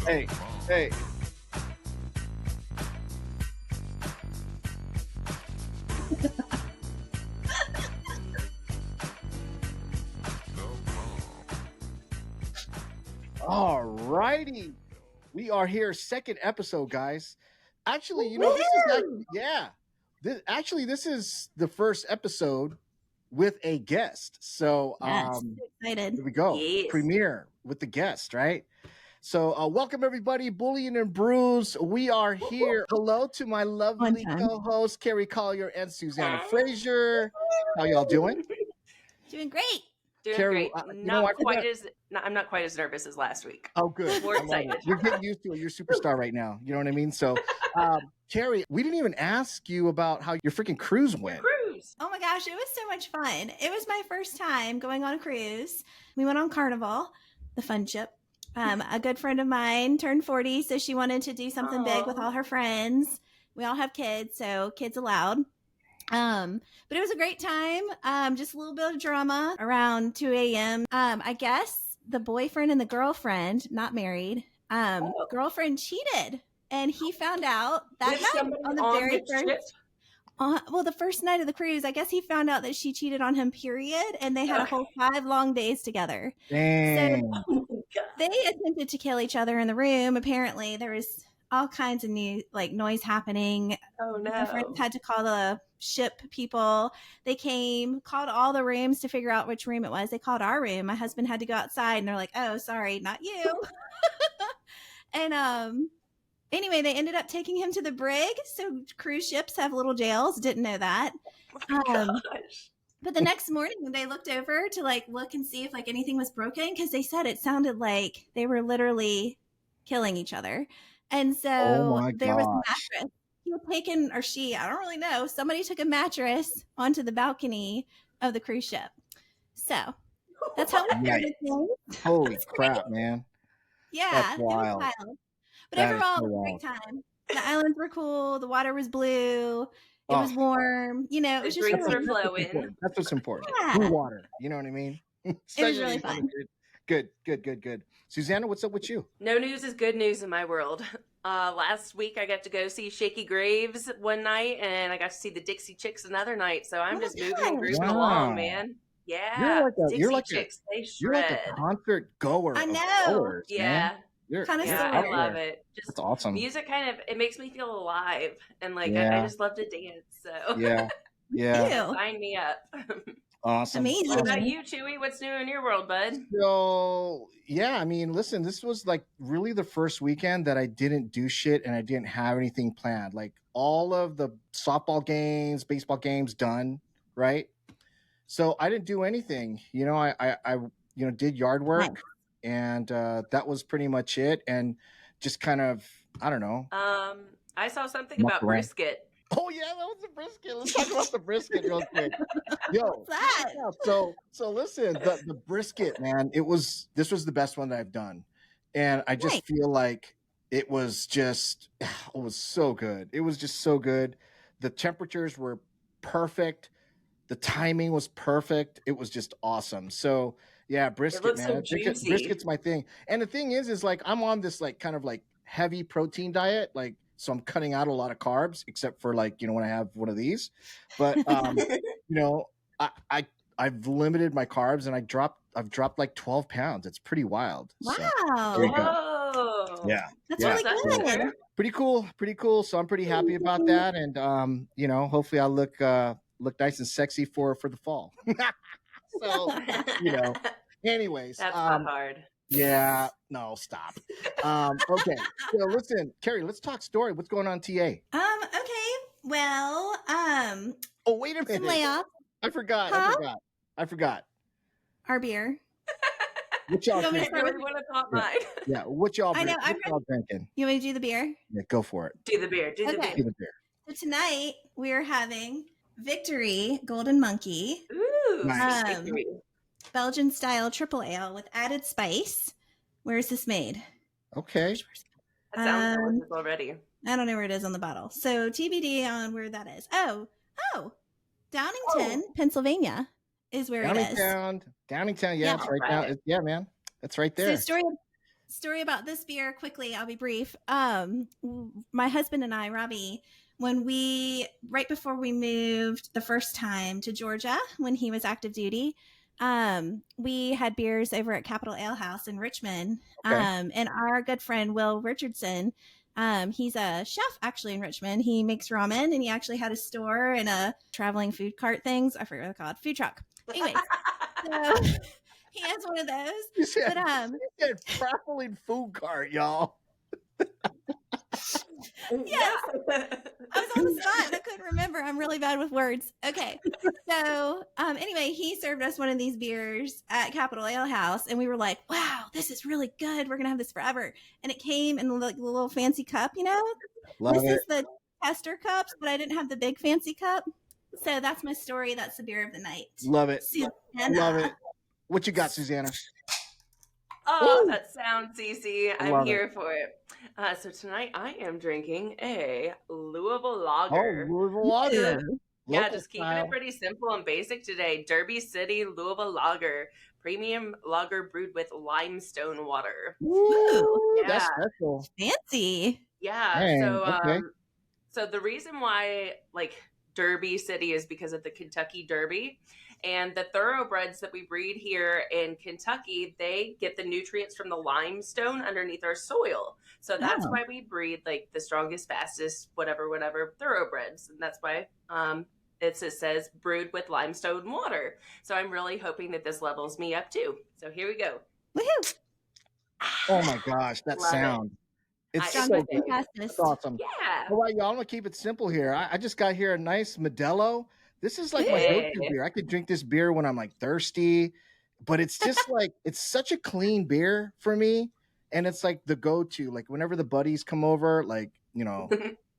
Hey, hey. All righty. We are here, second episode, guys. Actually, this is this is the first episode with a guest. So Yes, excited. here we go. Yes. Premiere with the guest, right? So welcome everybody, Boolean and Brews. We are here. Hello to my lovely co-hosts, Carrie Collier and Susanna Frazier. How y'all doing? Doing great. Doing Carrie, great. I'm not quite as nervous as last week. Oh, good. More excited. You're getting used to it. You're a superstar right now. You know what I mean? So, Carrie, we didn't even ask you about how your freaking cruise went. Cruise. Oh my gosh, it was so much fun. It was my first time going on a cruise. We went on Carnival, the fun ship. A good friend of mine turned 40, so she wanted to do something big with all her friends. We all have kids, so kids allowed. But it was a great time. Just a little bit of drama around 2 a.m. I guess the boyfriend and the girlfriend, not married, girlfriend cheated, and he found out that night on the very first. Well, the first night of the cruise, I guess he found out that she cheated on him, period, and they had a whole 5 long days together. Dang. So they attempted to kill each other in the room. Apparently, there was all kinds of noise happening. Oh no! My friends had to call the ship people. They came, called all the rooms to figure out which room it was. They called our room. My husband had to go outside, and they're like, "Oh, sorry, not you." And anyway, they ended up taking him to the brig. So cruise ships have little jails. Didn't know that. Gosh. But the next morning, they looked over to look and see if anything was broken, because they said it sounded like they were literally killing each other. And so there was a mattress. He had taken, or she, I don't really know. Somebody took a mattress onto the balcony of the cruise ship. So that's how we heard it. Holy crap, man. Yeah. That's wild. It was wild. But overall, it was a great time. The islands were cool. The water was blue. It was warm. It was just drinks were flowing. That's what's important. Yeah. Blue water. You know what I mean? It was really fun. Good. Susanna, what's up with you? No news is good news in my world. Last week I got to go see Shaky Graves one night, and I got to see the Dixie Chicks another night. So I'm just moving and grooving along, man. Yeah, You're like Chicks, they shred. You're like a concert goer. I know. Goers, yeah. I love it. Just that's awesome. Music it makes me feel alive, and I just love to dance. So yeah. Sign me up. Awesome. Amazing. What about you, Chewy? What's new in your world, bud? So yeah, I mean, listen, this was really the first weekend that I didn't do shit and I didn't have anything planned. All of the softball games, baseball games done, right? So I didn't do anything. I did yard work, and that was pretty much it. And just kind of, I don't know. I saw something about brisket. Oh yeah, that was the brisket. Let's talk about the brisket real quick. Yo, what's that? Yeah, so listen, the brisket, man. This was the best one that I've done, and I just feel like it was so good. It was just so good. The temperatures were perfect. The timing was perfect. It was just awesome. So yeah, brisket, man. Brisket's my thing. And the thing is I'm on this kind of heavy protein diet, so I'm cutting out a lot of carbs, except for when I have one of these. But I've limited my carbs, and I've dropped 12 pounds. It's pretty wild. Wow. So, whoa. Yeah. That's really good. Pretty cool. So I'm pretty happy about that. And hopefully I'll look nice and sexy for the fall. So anyways. That's not hard. Yeah, no, stop. Okay, so listen, Carrie, let's talk story. What's going on, TA? Okay. Well, oh, wait a minute. some layoffs. I forgot. Our beer. What y'all I drinking? really want to pop mine. Yeah, what y'all drinking? I know. What y'all drinking? You want me to do the beer? Yeah, go for it. Do the beer. Do the beer. So tonight we are having Victory Golden Monkey. Ooh, nice. Belgian style triple ale with added spice. Where is this made? Okay. That sounds delicious already. I don't know where it is on the bottle. So TBD on where that is. Oh, Downington, Pennsylvania is where it is. Downingtown. Yeah, it's right now. Yeah, man. That's right there. So story about this beer quickly. I'll be brief. My husband and I, Robbie, right before we moved the first time to Georgia when he was active duty, we had beers over at Capitol Ale House in Richmond. Okay. And our good friend, Will Richardson, he's a chef actually in Richmond. He makes ramen and he actually had a store and a traveling food cart things. I forget what they're called. Food truck. Anyways, so he has one of those. You said, But you said traveling food cart, y'all. Yes. I was on the spot and I couldn't remember. I'm really bad with words. Okay. So anyway, he served us one of these beers at Capitol Ale House and we were like, wow, this is really good. We're going to have this forever. And it came in like a little fancy cup, you know? Love This it. is the tester cups, but I didn't have the big fancy cup. So that's my story. That's the beer of the night. Love it. Susanna. Love it. What you got, Susanna? Oh, Ooh. that sounds easy. I'm Love here for it. So tonight I am drinking a Louisville Oh, Lager. Louisville Lager. Yeah, Local just keeping style. it pretty simple and basic today. Derby City Louisville Lager. Premium lager brewed with limestone water. Ooh, Yeah. that's special. Fancy. Yeah. Dang, So okay. so the reason why like Derby City is because of the Kentucky Derby. And the thoroughbreds that we breed here in Kentucky, they get the nutrients from the limestone underneath our soil. So that's Oh. why we breed like the strongest, fastest, whatever thoroughbreds. And that's why it says brewed with limestone water. So I'm really hoping that this levels me up too. So here we go. Woohoo. Oh my gosh, that Love it. sound. It's I- so Strongest good. and fastest. That's awesome. Yeah. All right, y'all, I'm gonna keep it simple here. I just got here a nice Modelo. This is like my Yeah. go-to beer. I could drink this beer when I'm like thirsty, but it's just like it's such a clean beer for me, and it's like the go-to. Like whenever the buddies come over, like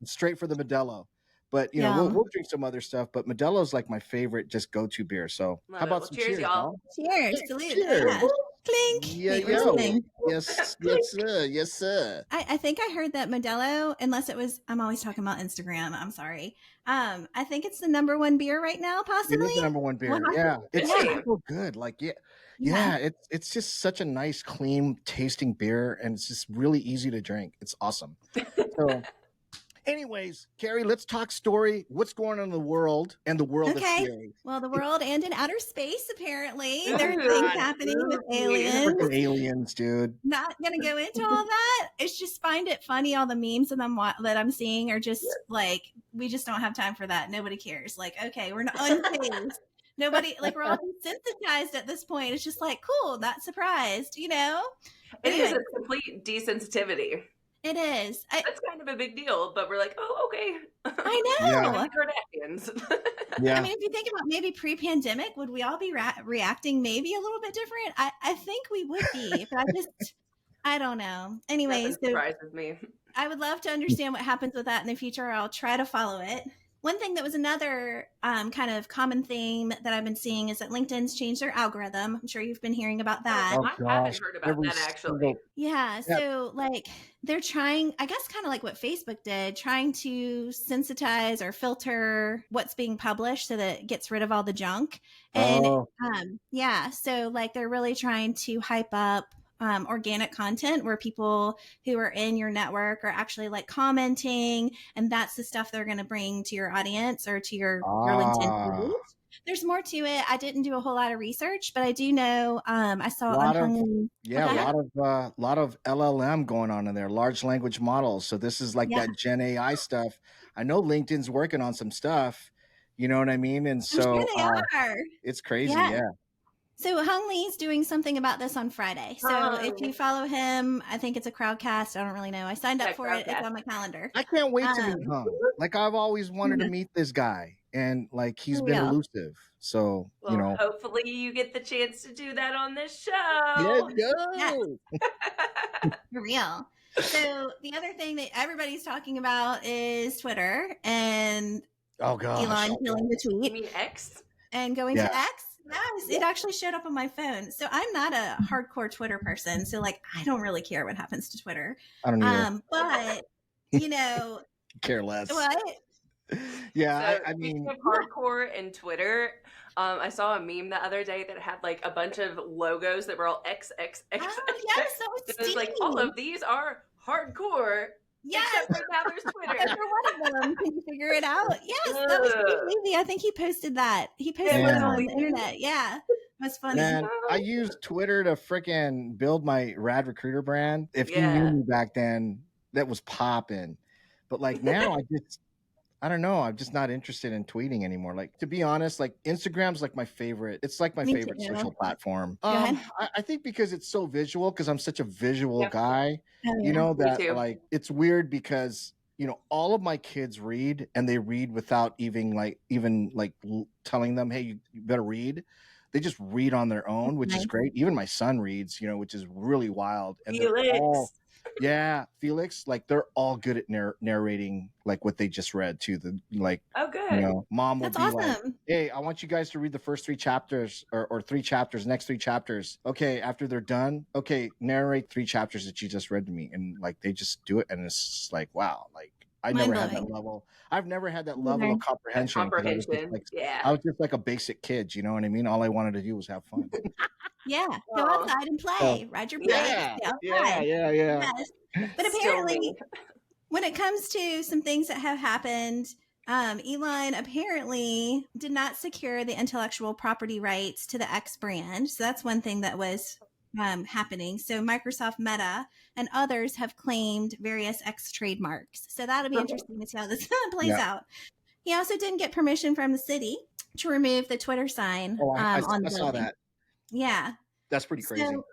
straight for the Modelo. But you know, Yum. we'll drink some other stuff. But Modelo is like my favorite, just go-to beer. So Love how it. about Well, some cheers, cheers, y'all. Cheers. Salute. Cheers. Yeah. Clink. Yeah, Wait, we're yo. listening. Yes, yes, sir. Yes, sir. I think I heard that Modelo, unless it was, I'm always talking about Instagram. I'm sorry. I think it's the #1 beer right now, It possibly. is the #1 beer. Well, Yeah, it's Yeah. so good. Like, Yeah. yeah, it's just such a nice, clean tasting beer, and it's just really easy to drink. It's awesome. So, anyways, Carrie, let's talk story. What's going on in the world and the world Okay. of Carrie? Well, the world and in outer space, apparently. There are Ooh, things God. happening with Ooh, aliens. Freaking aliens, dude. Not going to go into all that. It's just find it funny. All the memes that I'm seeing are just like, we just don't have time for that. Nobody cares. Like, okay, we're not unfazed. Nobody, like, we're all desensitized at this point. It's just like, cool, not surprised, you know? It is Anyway. a complete desensitivity. It is. That's kind of a big deal, but we're like, oh, okay. I Yeah. know. The Kardashians. Yeah. I mean, if you think about maybe pre-pandemic, would we all be reacting maybe a little bit different? I think we would be, but I don't know. Anyways, Nothing so surprises me. I would love to understand what happens with that in the future. I'll try to follow it. One thing that was another kind of common theme that I've been seeing is that LinkedIn's changed their algorithm. I'm sure you've been hearing about that. Oh, I haven't gosh. heard about Every that actually. single- Yeah. So like they're trying, I guess, kind of like what Facebook did, trying to sensitize or filter what's being published so that it gets rid of all the junk. And Oh. yeah, so like they're really trying to hype up organic content where people who are in your network are actually like commenting, and that's the stuff they're going to bring to your audience or to your LinkedIn page. There's more to it. I didn't do a whole lot of research, but I do know I saw on Hungry. Yeah, a lot of LLM going on in there, large language models. So this is like that Gen AI stuff. I know LinkedIn's working on some stuff. You know what I mean? And so I'm sure they are. It's crazy. Yeah. Yeah. So Hung Lee's doing something about this on Friday. So if you follow him, I think it's a Crowdcast. I don't really know. I signed up for it. It's on my calendar. I can't wait to meet Hung. Like I've always wanted to meet this guy, and like he's been elusive. So Well, you know, hopefully you get the chance to do that on this show. let's go. For real. So the other thing that everybody's talking about is Twitter and Oh gosh. Elon killing the You tweet mean X? and going to X. Yes, it actually showed up on my phone. So I'm not a hardcore Twitter person. So like, I don't really care what happens to Twitter. I don't either. But you know, Care less. what? Yeah, So I speaking mean, of hardcore and Twitter, I saw a meme the other day that had like a bunch of logos that were all XXXX. Oh, yes, that was It was like, all Steve. of these are hardcore, Yes, except right now there's Twitter. except for one of them. Can you figure it out? Yes, that was Steve Ugh. Levy. I think he posted that. He posted It that was on the Levy. internet. Yeah, it was funny. man, I used Twitter to freaking build my Rad Recruiter brand. If you knew Yeah. me back then, that was popping. But like now, I don't know. I'm just not interested in tweeting anymore. Like, to be honest, like Instagram's like my favorite. It's like my Me favorite too. social platform. Go ahead. I think because it's so visual, because I'm such a visual Yep. guy, Oh, you yeah. know, Me that too. like it's weird because all of my kids read, and they read without even telling them, hey, you better read. They just read on their own, which is Nice. great. Even my son reads, which is really wild. And they're Felix. all, yeah, Felix, like they're all good at narrating like what they just read too. Oh, good. Mom will That's be like, awesome. hey, I want you guys to read the first 3 chapters or 3 chapters, next 3 chapters. Okay, after they're done, okay, narrate 3 chapters that you just read to me. And like they just do it, and it's just like, wow, like I never had that Mind-blowing. level. I've never had that level Okay. of comprehension, because I was just Comprehension. like, Yeah. I was just like a basic kid, you know what I mean? All I wanted to do was have fun. Yeah, go Aw. outside and play. Ride your bike. Yeah, Stay yeah, outside. yeah. Yes. But Still apparently, me. when it comes to some things that have happened, Elon apparently did not secure the intellectual property rights to the X brand. So that's one thing that was happening. So Microsoft, Meta, and others have claimed various X trademarks. So that'll be interesting to see how this plays Yeah. out. He also didn't get permission from the city to remove the Twitter sign Oh, I on the saw building. that. Yeah. That's pretty crazy. So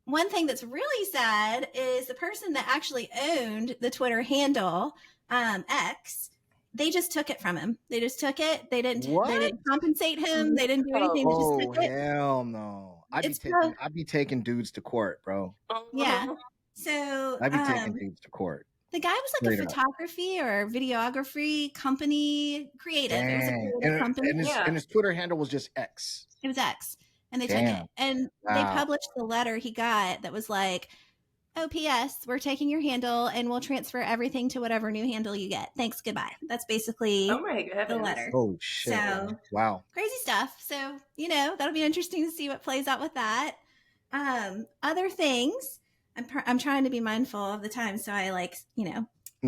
one thing that's really sad is the person that actually owned the Twitter handle, X, they just took it from him. They just took it. They didn't compensate him. They didn't do anything. They just Oh, took it. hell no. I'd be taking dudes to court, bro. Yeah. So I'd be taking dudes to court. the guy was like a photography or videography company creative. It was a creative company. And his Twitter handle was just X. It was X. And they took it. And they published the letter he got that was like, oh, P.S., we're taking your handle and we'll transfer everything to whatever new handle you get. Thanks, goodbye. That's basically the letter. Oh, shit. So, wow. Crazy stuff. So, that'll be interesting to see what plays out with that. Other things, I'm trying to be mindful of the time. So I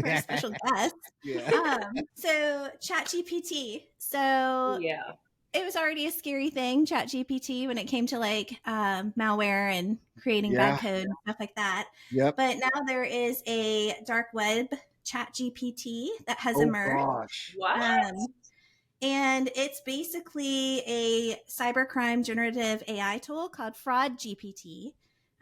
for a special guest. Yeah. So ChatGPT. So yeah. It was already a scary thing, ChatGPT, when it came to malware and creating bad code and stuff like that. Yep. But now there is a dark web ChatGPT that has emerged. Gosh. What? And it's basically a cybercrime generative AI tool called Fraud GPT.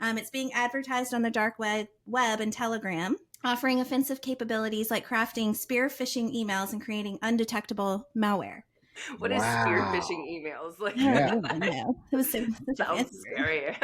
It's being advertised on the dark web and Telegram, offering offensive capabilities like crafting spear phishing emails and creating undetectable malware. What is spear phishing emails? I know. It was so sounds scary.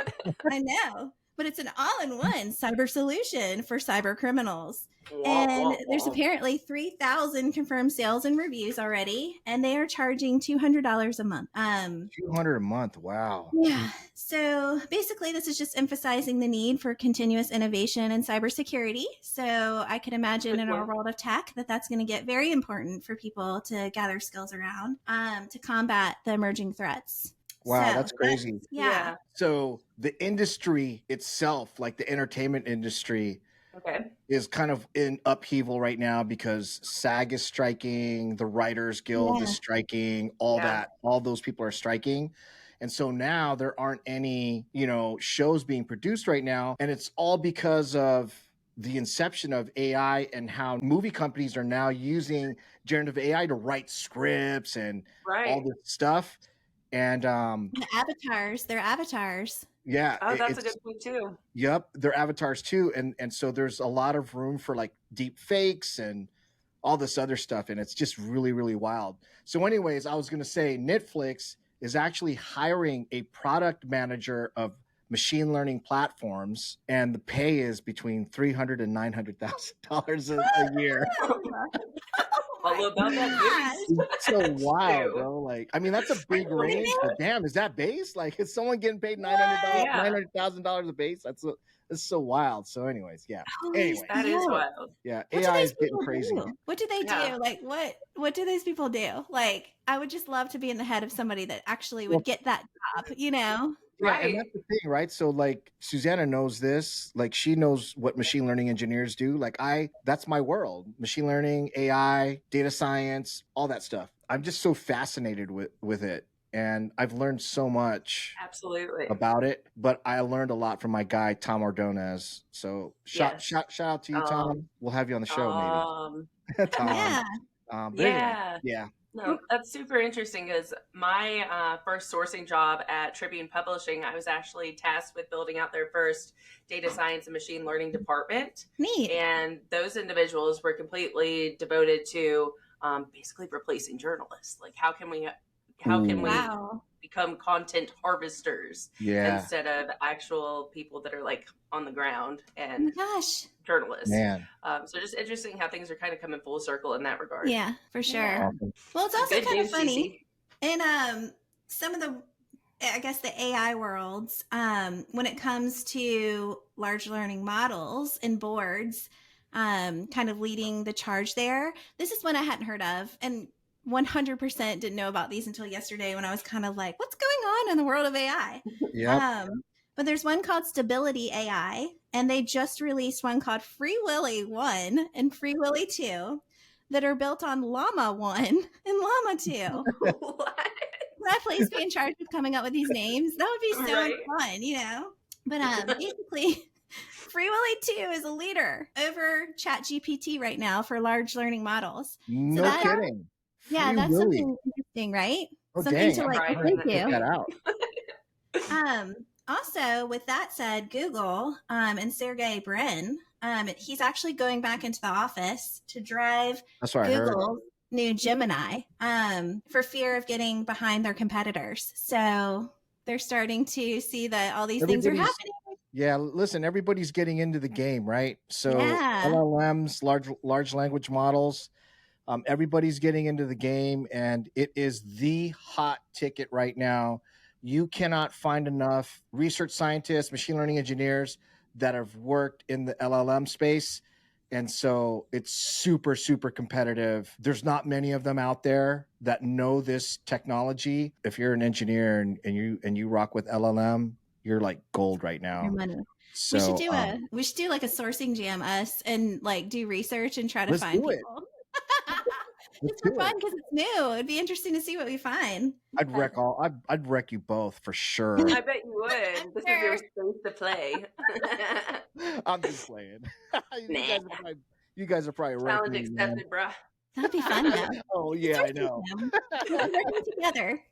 I know. But it's an all-in-one cyber solution for cyber criminals. And there's apparently 3,000 confirmed sales and reviews already, and they are charging $200 a month. $200 a month. Wow. Yeah. So basically, this is just emphasizing the need for continuous innovation in cybersecurity. So I could imagine in our world of tech that's going to get very important for people to gather skills around to combat the emerging threats. Wow, that's crazy. Yeah. So the industry itself, like the entertainment industry, is kind of in upheaval right now because SAG is striking, the Writers Guild is striking, all those people are striking. And so now there aren't any, shows being produced right now. And it's all because of the inception of AI and how movie companies are now using generative AI to write scripts and all this stuff. And they're avatars. Yeah. Oh, that's a good point too. Yep. They're avatars too. And so there's a lot of room for like deep fakes and all this other stuff. And it's just really, really wild. So anyways, I was going to say Netflix is actually hiring a product manager of machine learning platforms, and the pay is between $300,000 and $900,000 a year. All about that boost. It's so wild, Too. bro. Like, I mean, that's a big range, but damn, is that base? Like, is someone getting paid Yeah. $900,000 a base? That's so wild. So, anyways, yeah. Anyways, That is wild. yeah, What do AI these is getting people crazy. do? What do they Yeah. do? Like, what do these people do? Like, I would just love to be in the head of somebody that actually would get that job, you know? Yeah, Right. and that's the thing, right? So like Susanna knows this, like she knows what machine learning engineers do. Like that's my world. Machine learning, AI, data science, all that stuff. I'm just so fascinated with it. And I've learned so much Absolutely. about it, but I learned a lot from my guy Tom Ordonez. So shout out to you, Tom. We'll have you on the show maybe. Tom. Yeah. But anyway, yeah. No, that's super interesting because my first sourcing job at Tribune Publishing, I was actually tasked with building out their first data science and machine learning department. Neat. And those individuals were completely devoted to basically replacing journalists. Like, how can we Wow. become content harvesters instead of actual people that are like on the ground and Gosh. journalists. Man. So just interesting how things are kind of coming full circle in that regard. Yeah, for sure. Yeah. Well, it's also Good kind of news, funny in some of the, I guess, the AI worlds, when it comes to large learning models and boards, kind of leading the charge there. This is one I hadn't heard of, and 100% didn't know about these until yesterday when I was kind of like, what's going on in the world of AI? Yeah. But there's one called Stability AI, and they just released one called Free Willy 1 and Free Willy 2 that are built on Llama 1 and Llama 2. What? Would I please be in charge of coming up with these names? That would be so Right. fun, you know? But basically, Free Willy 2 is a leader over ChatGPT right now for large learning models. No kidding. Yeah, Free that's Willy. something interesting, right? Oh, Something dang. to like Right. thank Check you. that out. Also, with that said, Google and Sergey Brin, he's actually going back into the office to drive That's what I heard. Google's new Gemini for fear of getting behind their competitors. So they're starting to see that all these things are happening. Yeah, listen, everybody's getting into the game, right? So Yeah. LLMs, large language models, everybody's getting into the game, and it is the hot ticket right now. You cannot find enough research scientists, machine learning engineers that have worked in the LLM space. And so it's super, super competitive. There's not many of them out there that know this technology. If you're an engineer and you rock with LLM, you're like gold right now. Your money. So we should do like a sourcing jam us and like do research and try to find people. It's for fun because it's new. It'd be interesting to see what we find. I'd wreck you both for sure. I bet you would. This is your space to play. I'm just playing. You guys are probably challenge wrecking me, accepted, bro. That'd be fun though. Oh yeah, I know. We're working together.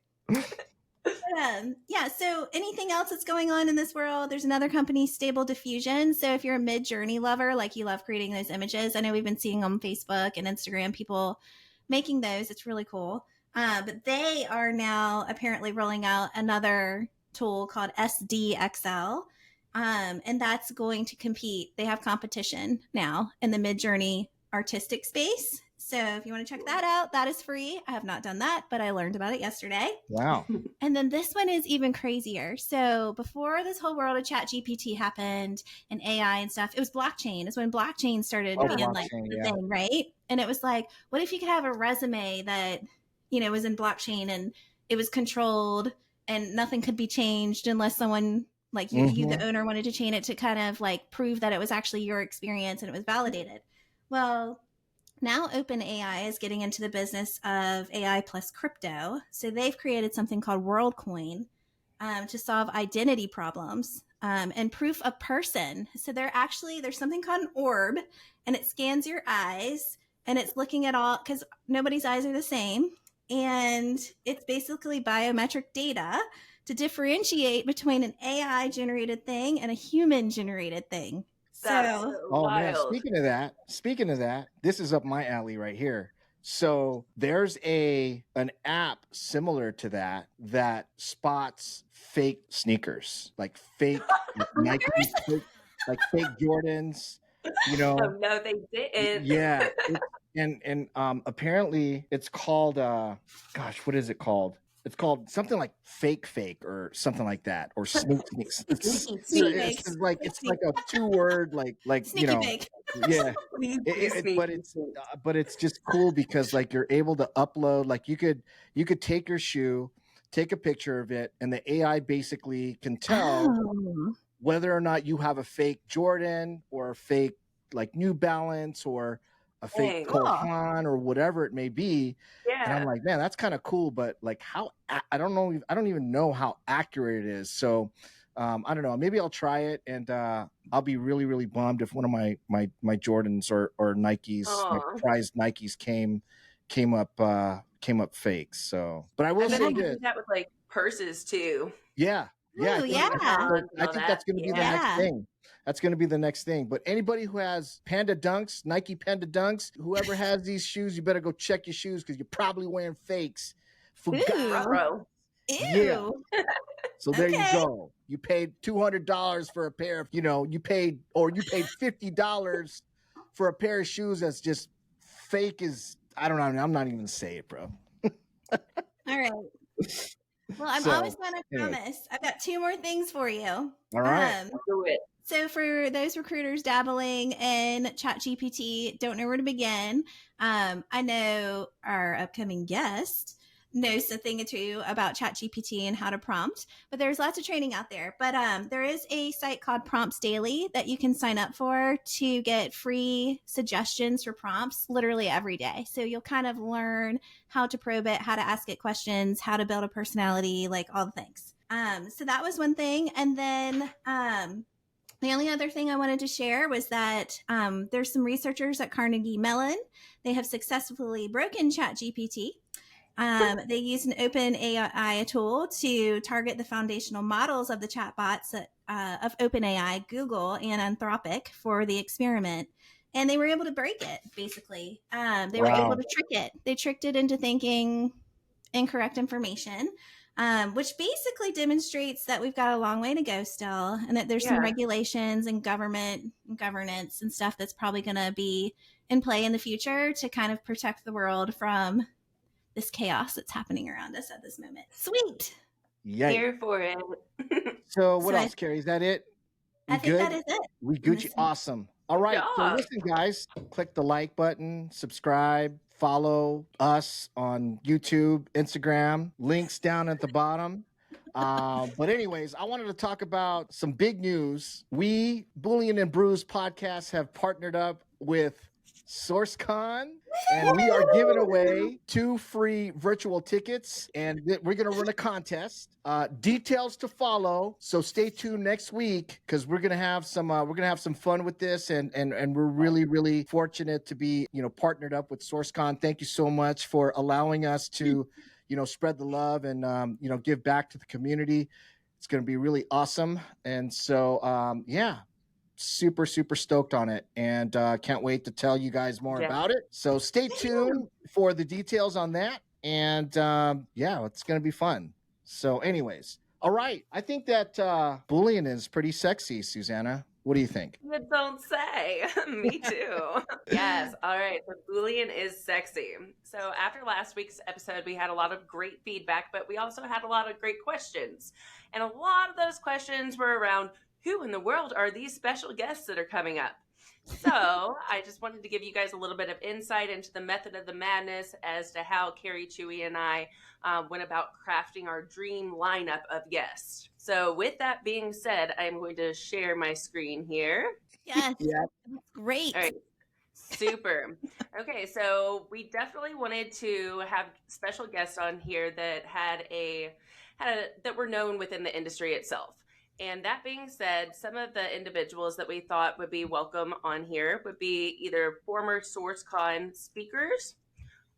Yeah, so anything else that's going on in this world? There's another company, Stable Diffusion. So if you're a mid-journey lover, like you love creating those images, I know we've been seeing on Facebook and Instagram people making those. It's really cool. But they are now apparently rolling out another tool called SDXL. And that's going to compete. They have competition now in the mid-journey artistic space. So if you want to check that out, that is free. I have not done that, but I learned about it yesterday. Wow. And then this one is even crazier. So before this whole world of ChatGPT happened and AI and stuff, it was blockchain. It's when blockchain started being like the thing, right? And it was like, what if you could have a resume that, you know, was in blockchain and it was controlled and nothing could be changed unless someone like you, the owner, wanted to change it to kind of like prove that it was actually your experience and it was validated. Well, now OpenAI is getting into the business of AI plus crypto. So they've created something called WorldCoin to solve identity problems and proof of person. So there's something called an orb, and it scans your eyes, and it's looking at all, because nobody's eyes are the same. And it's basically biometric data to differentiate between an AI generated thing and a human generated thing. So man, speaking of that, this is up my alley right here. So there's an app similar to that spots fake sneakers, like fake Nike, like fake Jordans, you know. Oh, no, they didn't. Yeah, and apparently it's called gosh, what is it called? It's called something like fake or something like that, or sneak. Sneaky, Sneak. It's like a 2-word like Sneaky bake. yeah. But it's just cool because like you're able to upload, like you could take your shoe, take a picture of it, and the AI basically can tell whether or not you have a fake Jordan or a fake like New Balance or a fake Dang. Kohan or whatever it may be. And I'm Yeah. like, man, that's kind of cool, but like how I don't know, I don't even know how accurate it is. So I don't know, maybe I'll try it, and I'll be really, really bummed if one of my Jordans or Nikes, my Aw. prized Nikes came up fake. So, but I will I bet say they can this. do that with like purses too. Yeah. Yeah. Ooh, yeah. I think that's going to be the next Yeah. thing. That's going to be the next thing. But anybody who has Panda Dunks, Nike Panda Dunks, whoever has these shoes, you better go check your shoes because you're probably wearing fakes. Bro. Ew. Yeah. So there you Okay. go. You paid $200 for a pair of, you paid $50 for a pair of shoes that's just fake as, I don't know. I'm not even going to say it, bro. All right. Well, I'm So, always going to anyway. promise. I've got 2 more things for you. All right. Do it. So for those recruiters dabbling in ChatGPT, don't know where to begin. I know our upcoming guest knows a thing or two about ChatGPT and how to prompt, but there's lots of training out there. But there is a site called Prompts Daily that you can sign up for to get free suggestions for prompts literally every day. So you'll kind of learn how to probe it, how to ask it questions, how to build a personality, like all the things. So that was one thing. And then the only other thing I wanted to share was that there's some researchers at Carnegie Mellon. They have successfully broken ChatGPT. They use an open AI tool to target the foundational models of the chatbots of OpenAI, Google, and Anthropic for the experiment. And they were able to break it, basically. They were able to trick it. They tricked it into thinking incorrect information. Which basically demonstrates that we've got a long way to go still, and that there's some regulations and government and governance and stuff that's probably going to be in play in the future to kind of protect the world from this chaos that's happening around us at this moment. Sweet. Yeah. Here for it. So what else, Carrie? Is that it? I think that is it. We Gucci. Awesome. All right. So Yeah. listen, guys, click the like button, subscribe, follow us on YouTube, Instagram, links down at the bottom. But anyways, I wanted to talk about some big news. We, Boolean and Brews Podcast, have partnered up with SourceCon, and we are giving away 2 free virtual tickets, and we're going to run a contest. Details to follow, so stay tuned next week because we're going to have some fun with this, and we're really, really fortunate to be partnered up with SourceCon. Thank you so much for allowing us to spread the love and give back to the community. It's going to be really awesome, and so super stoked on it, and can't wait to tell you guys more about it. So stay tuned for the details on that, and it's gonna be fun. So anyways, all right, I think that Boolean is pretty sexy. Susanna, what do you think? You don't say. Me too. Yes. All right. So Boolean is sexy. So after last week's episode, we had a lot of great feedback, but we also had a lot of great questions, and a lot of those questions were around who in the world are these special guests that are coming up? So I just wanted to give you guys a little bit of insight into the method of the madness as to how Carrie, Chewy, and I went about crafting our dream lineup of guests. So with that being said, I'm going to share my screen here. Yes. Great. All right. Super. Okay, so we definitely wanted to have special guests on here that that were known within the industry itself. And that being said, some of the individuals that we thought would be welcome on here would be either former SourceCon speakers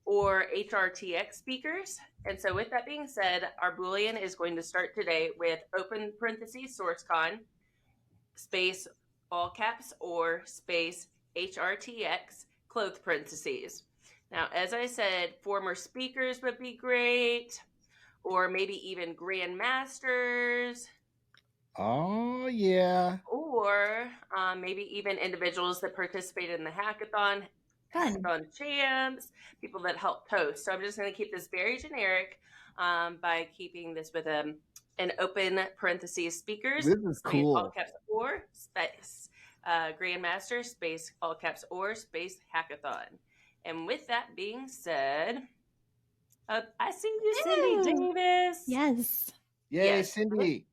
or HRTX speakers. And so with that being said, our Boolean is going to start today with open parentheses SourceCon, space all caps, or space HRTX, close parentheses. Now, as I said, former speakers would be great, or maybe even grandmasters. Oh, yeah. Or maybe even individuals that participated in the hackathon. Fun. hackathon champs, people that help post. So I'm just going to keep this very generic by keeping this with an open parentheses speakers, This is space, all cool. caps, or space, Grandmaster, space, all caps, or space hackathon. And with that being said, I see you, Cindy Davis. Yes. Yay, Yes. Cindy.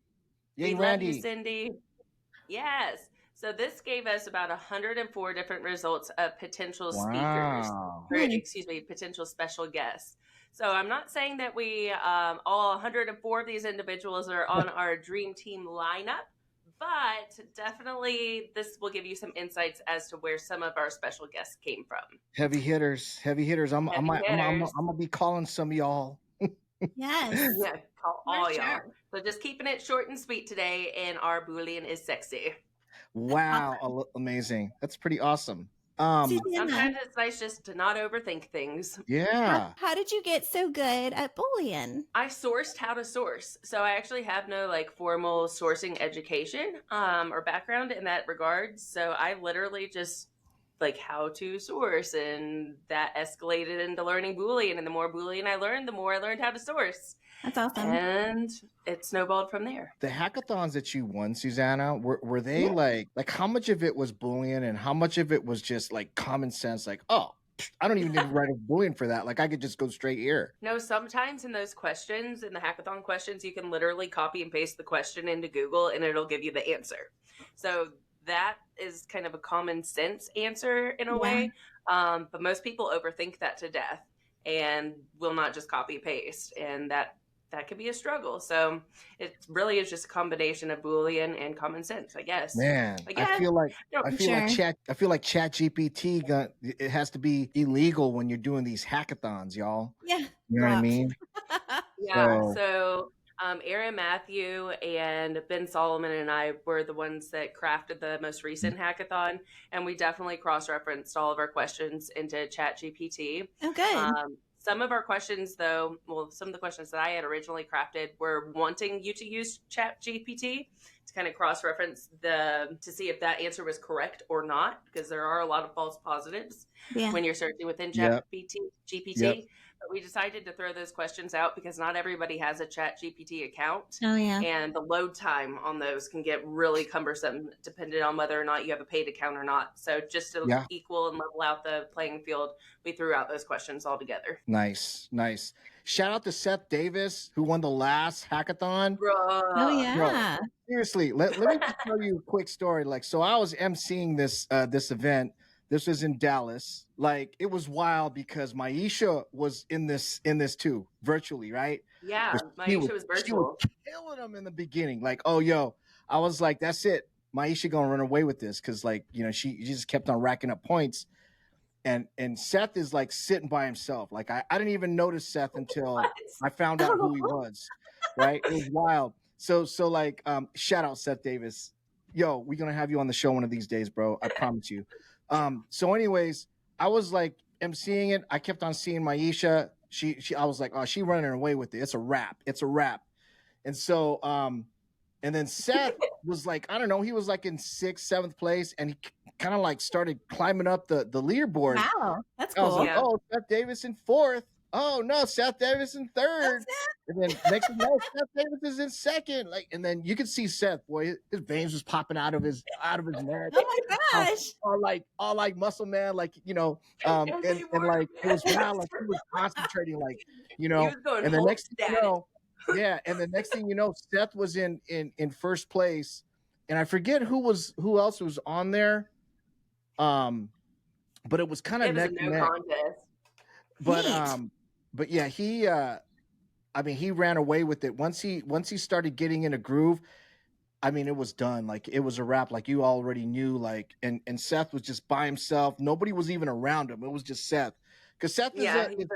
Yay, We Randy. love you, Cindy. Yes. So this gave us about 104 different results of potential speakers, Wow. or excuse me, potential special guests. So I'm not saying that we all 104 of these individuals are on our dream team lineup, but definitely this will give you some insights as to where some of our special guests came from. Heavy hitters. I'm gonna be calling some of y'all. Yes. Yeah, call all For y'all. sure. So just keeping it short and sweet today, and our Boolean is sexy. Wow, amazing. That's pretty awesome. Susanna, Sometimes it's nice just to not overthink things. Yeah. how did you get so good at Boolean? I sourced how to source. So I actually have no like formal sourcing education or background in that regard. So I literally just like how to source, and that escalated into learning Boolean. And the more Boolean I learned, the more I learned how to source. That's awesome. And it snowballed from there. The hackathons that you won, Susanna, were they like how much of it was Boolean and how much of it was just like common sense? Like, oh, I don't even need to write a Boolean for that. Like, I could just go straight here. No, sometimes in those questions, in the hackathon questions, you can literally copy and paste the question into Google and it'll give you the answer. So that is kind of a common sense answer in a way. But most people overthink that to death and will not just copy paste. And that could be a struggle. So it really is just a combination of Boolean and common sense, I guess. Man, Again, I feel like Sure. Chat GPT it has to be illegal when you're doing these hackathons, y'all. Yeah. You know what I mean? Yeah. So Aaron Matthew and Ben Solomon and I were the ones that crafted the most recent hackathon, and we definitely cross-referenced all of our questions into ChatGPT. Oh, good. Some of our questions, though, some of the questions that I had originally crafted were wanting you to use ChatGPT to kind of cross-reference to see if that answer was correct or not, because there are a lot of false positives when you're searching within GPT. Yep. But we decided to throw those questions out because not everybody has a ChatGPT account. Oh, yeah. And the load time on those can get really cumbersome depending on whether or not you have a paid account or not. So just to equal and level out the playing field, we threw out those questions altogether. Nice. Shout out to Seth Davis, who won the last hackathon. Oh, yeah. Bro, seriously, let me just tell you a quick story. Like, so I was emceeing this event. This was in Dallas. Like, it was wild because Maisha was in this too, virtually, right? Yeah, Maisha was virtual. She was killing them in the beginning. Like, oh, yo, I was like, that's it. Maisha gonna run away with this because, like, you know, she just kept on racking up points. And Seth is like sitting by himself. Like, I didn't even notice Seth until I found out who he was. Right? It was wild. So like, shout out Seth Davis. Yo, we're gonna have you on the show one of these days, bro. I promise you. So anyways, I was like emceeing it. I kept on seeing Maisha. I was like, oh, she running away with it. It's a wrap. And so, and then Seth was like, I don't know, he was like in 6th, 7th place, and he kind of like started climbing up the leaderboard. Wow, that's I was cool. like, oh, Seth Davis in 4th. Oh no, Seth Davis in 3rd. And then next thing you know, Seth Davis is in 2nd. Like, and then you could see Seth, boy, his veins was popping out of his neck. Oh my gosh. all like muscle man, like, you know, and like it was wild, like he was concentrating, like, you know, and the next thing you know, and the next thing you know, Seth was in 1st place, and I forget who else was on there. But it was kind of neck and neck. But yeah, he he ran away with it. Once he started getting in a groove, I mean, it was done. Like, it was a wrap. Like, you already knew, like, and Seth was just by himself. Nobody was even around him. It was just Seth. Because Seth is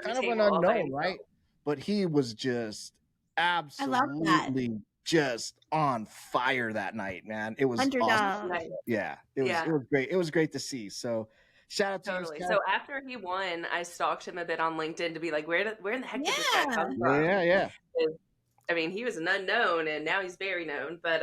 kind of an unknown, right? But he was just absolutely just on fire that night, man. It was awesome. Yeah, it was great. It was great to see. So shout out to you. So after he won, I stalked him a bit on LinkedIn to be like, where in the heck did this guy come from? Yeah. I mean, he was an unknown, and now he's very known. But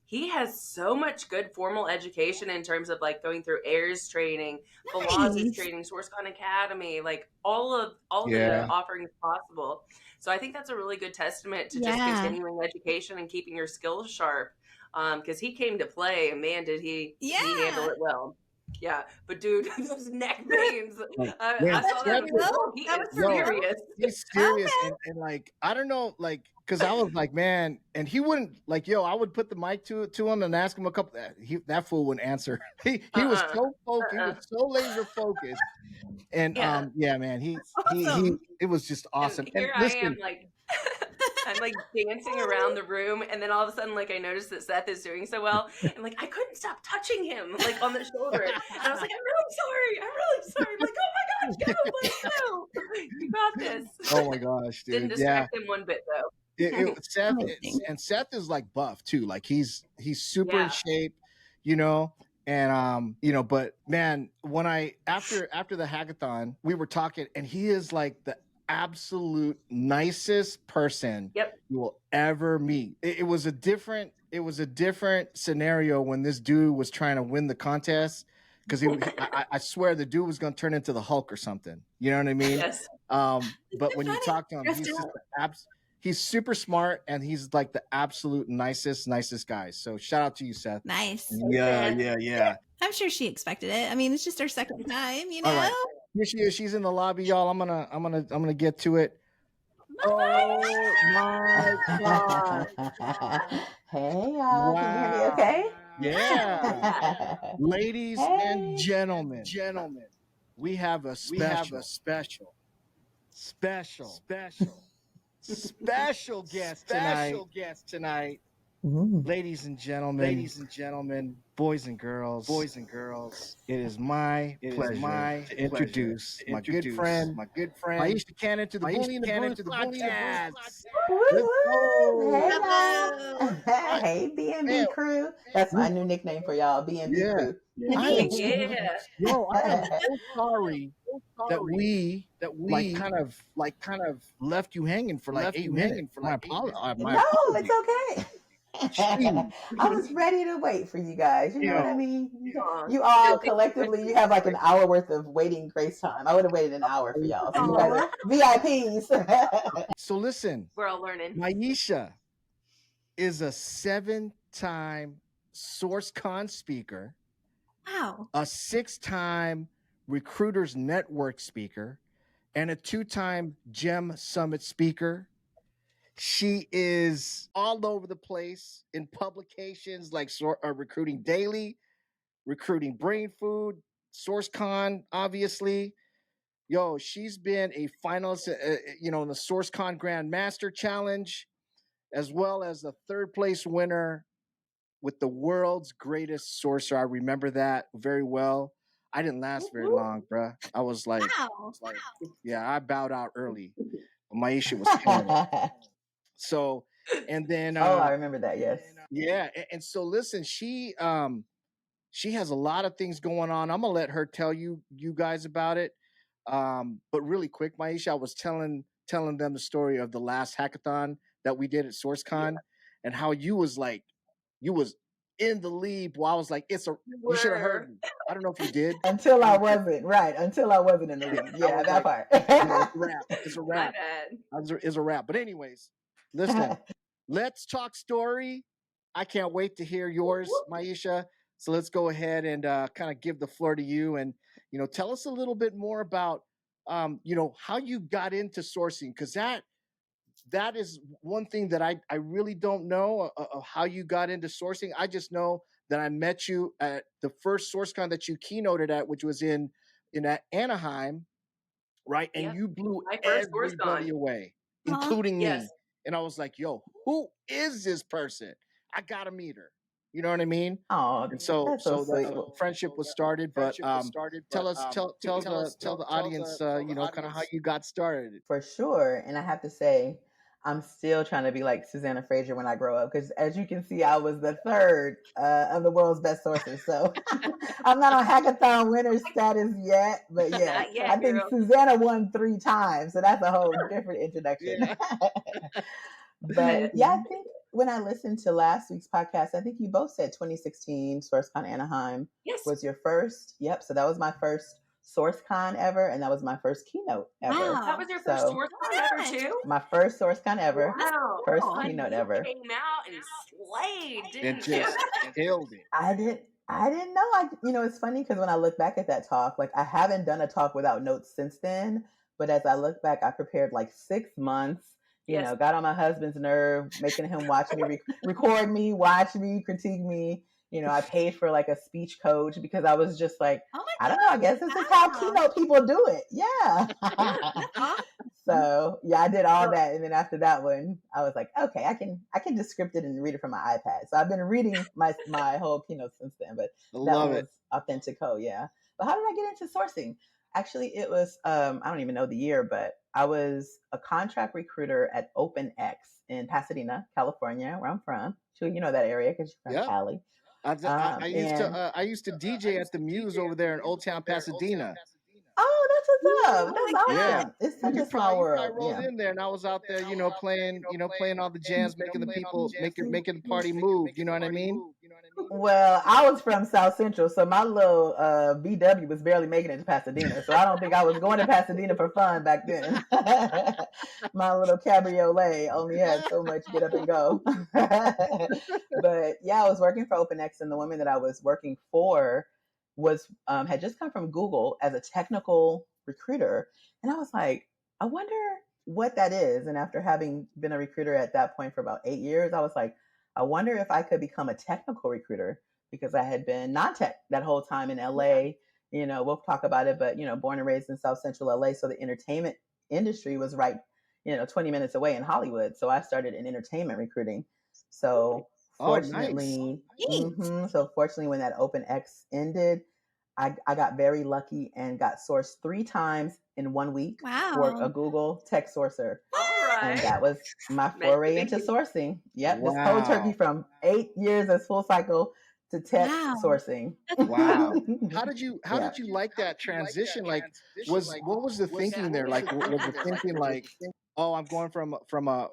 he has so much good formal education in terms of like going through AIRS training, Velaz's Nice. training, SourceCon Academy, like all of the Yeah. offerings possible. So I think that's a really good testament to just Yeah. continuing education and keeping your skills sharp. Because he came to play, and man, did he handle Yeah. it well. Yeah, but dude, those neck veins. Man, I saw that. Seth I was like, is- oh, he that is was for real? serious. he's serious, and like I don't know, like because I was like, man, and he wouldn't like, yo, I would put the mic to him and ask him a couple. That fool wouldn't answer. He was so focused, he was so laser focused, and Yeah. man, he Awesome. it was just awesome. And here And I listen, am, like I'm like dancing around the room, and then all of a sudden, like I noticed that Seth is doing so well, and like I couldn't stop touching him, like on the shoulder, and I was like, I'm really sorry. I'm like, oh my gosh, go, let's go. You got this. oh my gosh, dude, Didn't distract him one bit though. Seth Amazing. and Seth is like buff too. Like he's super in Yeah. shape, you know. And but man, when after the hackathon, we were talking, and he is like the absolute nicest person Yep. you will ever meet. It was a different scenario when this dude was trying to win the contest, because I swear the dude was going to turn into the Hulk or something. You know what I mean? Yes. But when you funny. talk to him, he's just he's super smart, and he's like the absolute nicest guy. So shout out to you, Seth. Nice. Yeah. I'm sure she expected it. I mean, it's just her second time, you know? All right. Here she is. She's in the lobby, y'all. I'm gonna get to it. Oh my God. Hey y'all, can you hear me okay? Yeah. Ladies and Hey. gentlemen, we have a special guest tonight. Ooh. Ladies and gentlemen, boys and girls, it is my pleasure to introduce my good friend, Maisha Cannon, to the Boolean AND Brews Podcast. Woo, woo. Hey Hello. y'all. Hey B&B crew. That's my new nickname for y'all, B&B Yeah. crew. I am Yeah. I am so sorry that we like kind of left you hanging for like 8 minutes. My apologies. No, it's okay. I was ready to wait for you guys. You know what I mean? You all collectively, you have like an hour worth of waiting grace time. I would have waited an hour for y'all. So you guys are VIPs. So listen, We're all learning. Maisha is a 7-time SourceCon speaker, Wow. a 6-time Recruiters Network speaker, and a 2-time GEM Summit speaker. She is all over the place in publications like RecruitingDaily, Recruiting Brainfood, SourceCon, obviously. Yo, she's been a finalist, in the SourceCon Grandmaster Challenge, as well as a 3rd place winner with the world's greatest sourcer. I remember that very well. I didn't last very long, bruh. I was like, Wow. yeah, I bowed out early. Maisha was killing it. So, and then I remember that. Yes. Yeah, and so listen, she has a lot of things going on. I'm gonna let her tell you guys about it. But really quick, Maisha, I was telling them the story of the last hackathon that we did at SourceCon, and how you was in the lead. Well, I was like, you should have heard me. I don't know if you did. Until I wasn't in the lead. Yeah, that part. It's a My wrap. bad. It's a wrap. But anyways, listen, let's talk story. I can't wait to hear yours, Maisha. So let's go ahead and kind of give the floor to you, and tell us a little bit more about how you got into sourcing, because that is one thing that I really don't know of how you got into sourcing. I just know that I met you at the first SourceCon that you keynoted at, which was in Anaheim, right? And you blew My first everybody SourceCon. away, including me. Yes. And I was like, yo, who is this person? I gotta meet her. You know what I mean? Oh, And so that's so sweet. the friendship was started. But tell the audience, kind of how you got started. For sure. And I have to say, I'm still trying to be like Susanna Fraser when I grow up, because as you can see, I was the 3rd of the world's best sources. So I'm not on hackathon winner status yet, but yeah, Not yet, I think girl. Susanna won 3 times, so that's a whole different introduction. Yeah. But yeah, I think when I listened to last week's podcast, I think you both said 2016 SourceCon Anaheim Yes. was your first. Yep. So that was my first SourceCon ever, and that was my first keynote ever. Wow. That was your first So- SourceCon ever too? My first SourceCon ever. Wow. First Honey, keynote you ever. came out and slayed, And didn't just you? killed it. I didn't know. It's funny because when I look back at that talk, like I haven't done a talk without notes since then. But as I look back, I prepared like 6 months. Yes. Got on my husband's nerve, making him watch me, record me, watch me, critique me. I paid for like a speech coach because I was just like, Oh my I don't know. I guess this is how Wow. keynote people do it. Yeah. So yeah, I did all that, and then after that one, I was like, okay, I can just script it and read it from my iPad. So I've been reading my whole keynote since then, but I that love one it. was Authentico, yeah. But how did I get into sourcing? Actually, it was I don't even know the year, but I was a contract recruiter at OpenX in Pasadena, California, where I'm from. Sure, you know that area because you're from Yeah. Cali. I used to DJ at the Muse over there in Old Town Pasadena. Oh, that's what's up. That's awesome. Yeah. It's such You a small probably world. rolled Yeah. in there, and I was out there, playing all the jams, making the people, making the party move. You know what I mean? Well, I was from South Central, so my little VW was barely making it to Pasadena. So I don't think I was going to Pasadena for fun back then. My little cabriolet only had so much get up and go. But yeah, I was working for OpenX, and the woman that I was working for was had just come from Google as a technical recruiter, and I was like, I wonder what that is. And after having been a recruiter at that point for about 8 years, I was like, I wonder if I could become a technical recruiter, because I had been non-tech that whole time in LA. We'll talk about it, but born and raised in South Central LA, so the entertainment industry was right 20 minutes away in Hollywood. So I started in entertainment recruiting. So fortunately, so fortunately, when that OpenX ended, I got very lucky and got sourced 3 times in 1 week for a Google tech sourcer. And that was my foray into sourcing. Yep, this cold turkey from 8 years as full cycle to tech sourcing. Wow. How did you like that transition? Like, what was the thinking there? Like, was the thinking like, oh, I'm going from a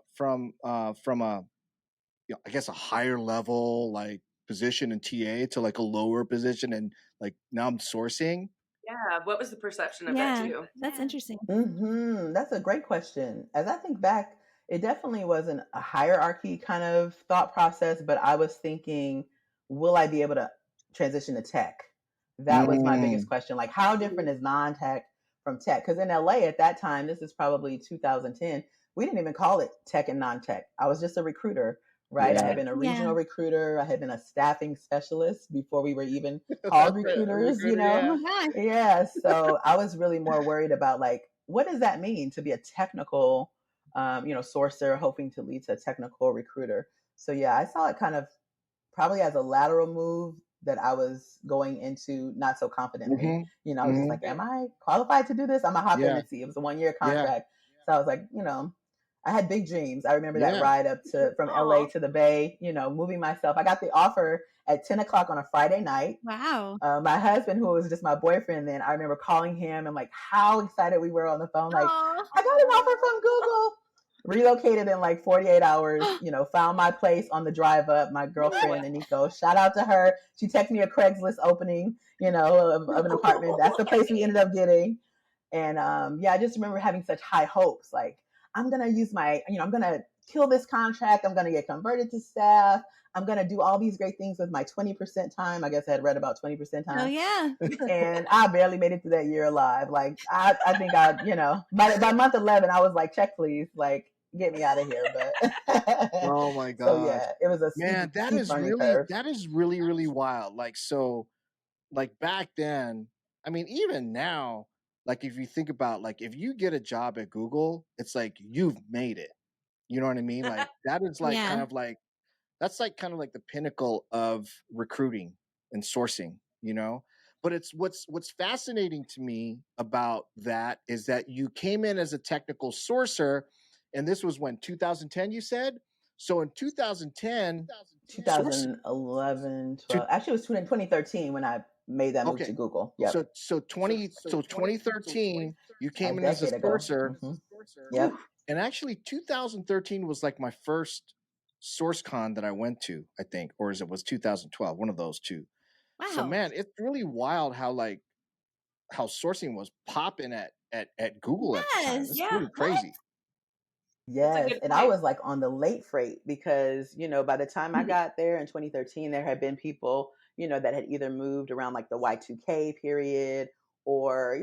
I guess a higher level like position in TA to like a lower position, and like now I'm sourcing? Yeah. What was the perception of that too? That's interesting. That's a great question. As I think back, it definitely wasn't a hierarchy kind of thought process, but I was thinking, will I be able to transition to tech? That was my biggest question. Like, how different is non-tech from tech? Because in LA at that time, this is probably 2010, we didn't even call it tech and non-tech. I was just a recruiter, right? Yeah. I had been a regional recruiter. I had been a staffing specialist before we were even called recruiters, Yeah. So I was really more worried about like, what does that mean to be a technical, sourcer, hoping to lead to a technical recruiter? So yeah, I saw it kind of probably as a lateral move that I was going into not so confidently. I was just like, am I qualified to do this? I'm gonna hop in and see. It was a 1-year contract. So I was like, I had big dreams. I remember that ride up from LA to the Bay, moving myself. I got the offer at 10 o'clock on a Friday night. Wow. My husband, who was just my boyfriend then, I remember calling him and like how excited we were on the phone. Like, I got an offer from Google. Relocated in like 48 hours, found my place on the drive up. My girlfriend, Aniko, shout out to her. She texted me a Craigslist opening, of an apartment. That's the place we ended up getting. And I just remember having such high hopes. Like, I'm going to use I'm going to kill this contract. I'm going to get converted to staff. I'm going to do all these great things with my 20% time. I guess I had read about 20% time. Oh, yeah. And I barely made it through that year alive. Like, I think by month 11, I was like, check, please. Like, get me out of here. But oh my God. So yeah, it was a man, that is really, really wild. Like, so like back then, I mean, even now, like if you think about like if you get a job at Google, it's like you've made it. You know what I mean? Like that is like kind of like that's like kind of like the pinnacle of recruiting and sourcing, But it's what's fascinating to me about that is that you came in as a technical sourcer, and this was when 2010 you said? So in 2010, 2011, 12. Actually, it was 2013 when I made that move to Google. Yeah. So 2013, you came in as a sourcer. Yep. And actually 2013 was like my first SourceCon that I went to, I think, or it was 2012, one of those two. Wow. So man, it's really wild how sourcing was popping at Google at the time. Yes. It's Yeah. really crazy. That's a Yes, good and I point. was like on the late freight because, by the time I got there in 2013, there had been people, that had either moved around like the Y2K period or,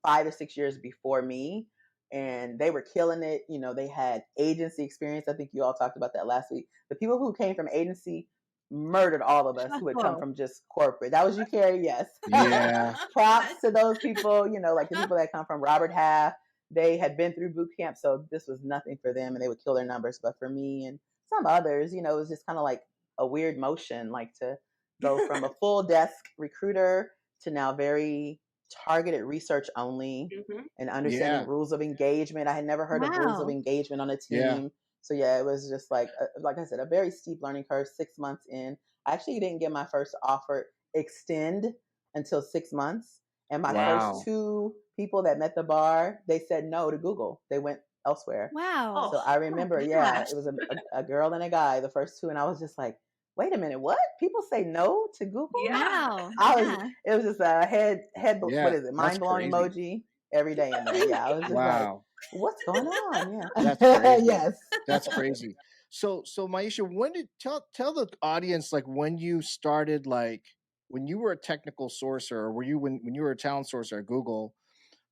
5 or 6 years before me. And they were killing it. They had agency experience. I think you all talked about that last week. The people who came from agency murdered all of us who had come Oh. from just corporate. That was you, Carrie? Yes. Yeah. Props to those people, like the people that come from Robert Half. They had been through boot camp, so this was nothing for them and they would kill their numbers. But for me and some others, it was just kind of like a weird motion, like to go from a full desk recruiter to now very targeted research only Mhm. and understanding Yeah. rules of engagement. I had never heard of rules of Wow. engagement on a Yeah. team. So yeah, it was just like I said, a very steep learning curve. 6 months in, I actually didn't get my first offer extend until 6 months. And my Wow. first two people that met the bar, they said no to Google. They went elsewhere. Wow. So I remember, gosh. it was a girl and a guy, the first two, and I was just like, wait a minute, what? People say no to Google? Yeah. Wow. It was just a head, what Yeah. is it? That's Mind blowing crazy. emoji every day in there. Yeah, I was just like, Wow. what's going on? Yeah. That's crazy. Yes. That's crazy. So Maisha, when did tell the audience like when you started, like when you were a technical sourcer, or were you when you were a talent sourcer at Google,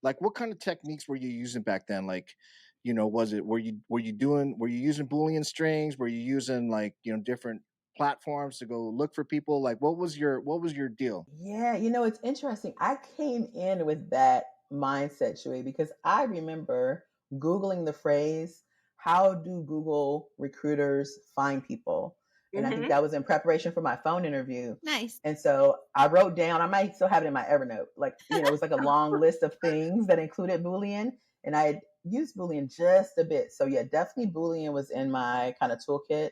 like what kind of techniques were you using back then? Like, were you using Boolean strings? Were you using like, different platforms to go look for people? Like what was your deal? Yeah, it's interesting. I came in with that mindset, Shui, because I remember Googling the phrase, how do Google recruiters find people? And I think Mhm. that was in preparation for my phone interview. Nice. And so I wrote down, I might still have it in my Evernote, like, it was like a long list of things that included Boolean. And I had used Boolean just a bit. So yeah, definitely Boolean was in my kind of toolkit.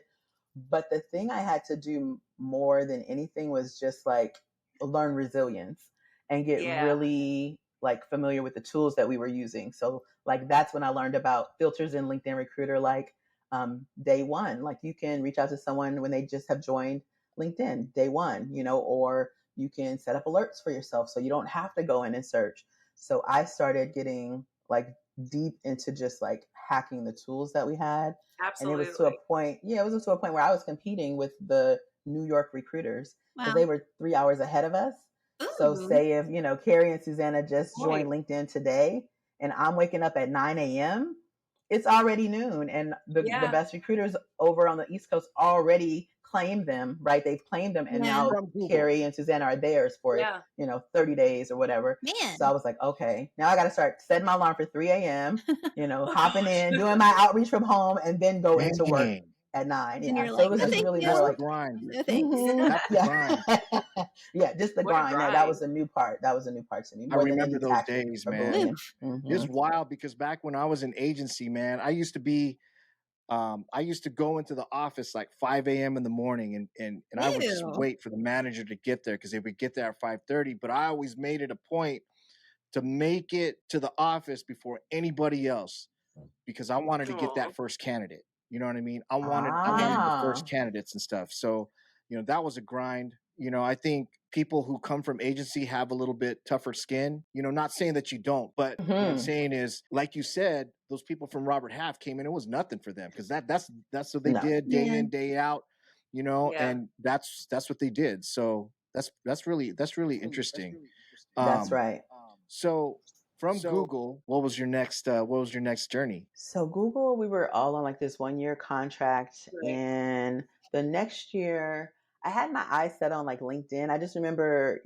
But the thing I had to do more than anything was just like learn resilience and get Yeah. really like familiar with the tools that we were using. So like that's when I learned about filters in LinkedIn Recruiter, like day one. Like you can reach out to someone when they just have joined LinkedIn day one, or you can set up alerts for yourself so you don't have to go in and search. So I started getting like deep into just like hacking the tools that we had. And it was to a Absolutely. point, where I was competing with the New York recruiters because Wow. they were 3 hours ahead of us. So Ooh. say if, Carrie and Susanna just joined Point. LinkedIn today and I'm waking up at 9 a.m., it's already noon. And the Yeah. best recruiters over on the East Coast already claimed them, right? They've claimed them. And Yeah. now From Google. Carrie and Susanna are theirs for, Yeah. 30 days or whatever. Man. So I was like, okay, now I got to start setting my alarm for 3 a.m., Oh, hopping gosh. in, doing my outreach from home, and then go into work Dang. at 9. And Yeah. you're So like, it was no, just thank really That's more you. the like, grind. No thanks. That's the yeah. grind. Yeah, just the What a grind. That was grind. a new part. That was a new part to me, I more than remember any those tactic days, or man. Boolean. It's wild because back when I was in agency, man, I used to be I used to go into the office like 5 a.m. in the morning, and I would just Ew. wait for the manager to get there because they would get there at 5:30. But I always made it a point to make it to the office before anybody else because I wanted to get Aw. that first candidate. You know what I mean? I wanted the first Ah. candidates and stuff. So, that was a grind. I think people who come from agency have a little bit tougher skin. Not saying that you don't, but what I'm Mhm. saying is, like you said, those people from Robert Half came in, it was nothing for them because that's what they No. did day Yeah. in, day out, Yeah. and that's what they did. So that's really interesting. That's Um, right. so from Google, what was your next journey? So Google, we were all on like this 1 year contract, Right. and the next year I had my eyes set on like LinkedIn. I just remember,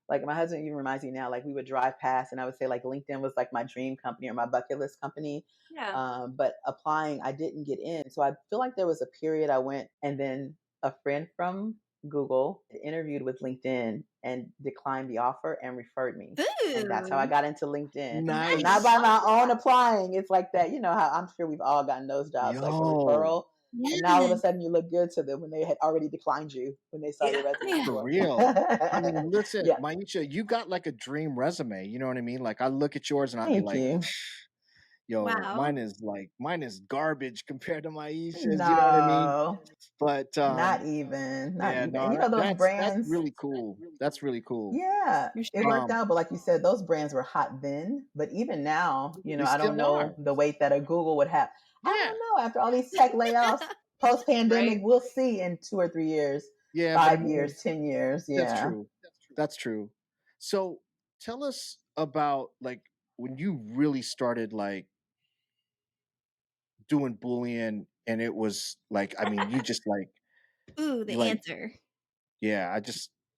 like my husband even reminds me now, like we would drive past and I would say like LinkedIn was like my dream company or my bucket list company. Yeah. But applying, I didn't get in. So I feel like there was a period I went, and then a friend from Google interviewed with LinkedIn and declined the offer and referred me. And that's how I Ooh. got into LinkedIn. So Nice. not by my own applying. It's like that, how I'm sure we've all gotten those jobs, like a Yo, referral. And now all of Yeah. a sudden you look good to them when they had already declined you when they saw your Yeah. resume Yeah. for before. real. I mean, listen, Yeah. Maisha, you got like a dream resume. You know what I mean? Like I look at yours and I'd be Thank like, you. Yo, Wow. mine is garbage compared to Maisha's. You know what I mean? No, But not even, not yeah, even. no, And you know those that's brands. really cool. That's really cool. Yeah, You're it sure. worked out. But like you said, those brands were hot then. But even now, They I don't still are. know the weight that a Google would have. I Yeah. don't know. After all these tech layoffs, post pandemic, Right. we'll see in 2 or 3 years, Yeah, but I 5 mean, years, 10 years. that's Yeah. true. That's true. So tell us about like when you really started like doing Boolean and it was like, I mean, you just like Ooh, you the like, answer. yeah,